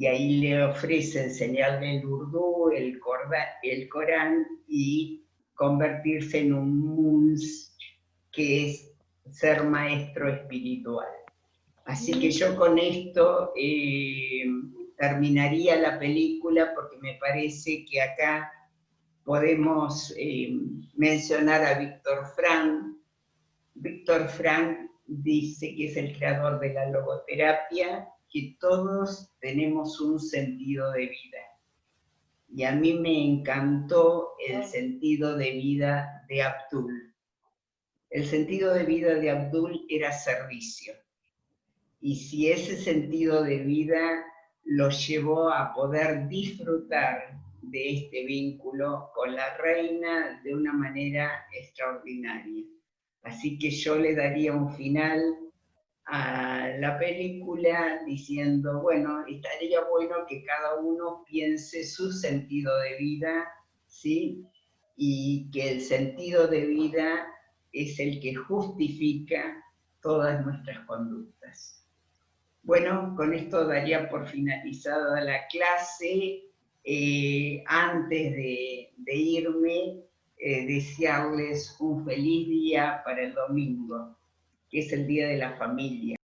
ahí le ofrece enseñarle el urdú, el Corán, y convertirse en un Muns, que es ser maestro espiritual. Así que yo con esto terminaría la película, porque me parece que acá podemos mencionar a Víctor Frank. Víctor Frank dice, que es el creador de la logoterapia, que todos tenemos un sentido de vida. Y a mí me encantó el sentido de vida de Abdul. El sentido de vida de Abdul era servicio. Y si ese sentido de vida lo llevó a poder disfrutar de este vínculo con la reina de una manera extraordinaria. Así que yo le daría un final a la película diciendo, bueno, estaría bueno que cada uno piense su sentido de vida, ¿sí? Y que el sentido de vida es el que justifica todas nuestras conductas. Bueno, con esto daría por finalizada la clase. Antes de irme, desearles un feliz día para el domingo, que es el Día de la Familia.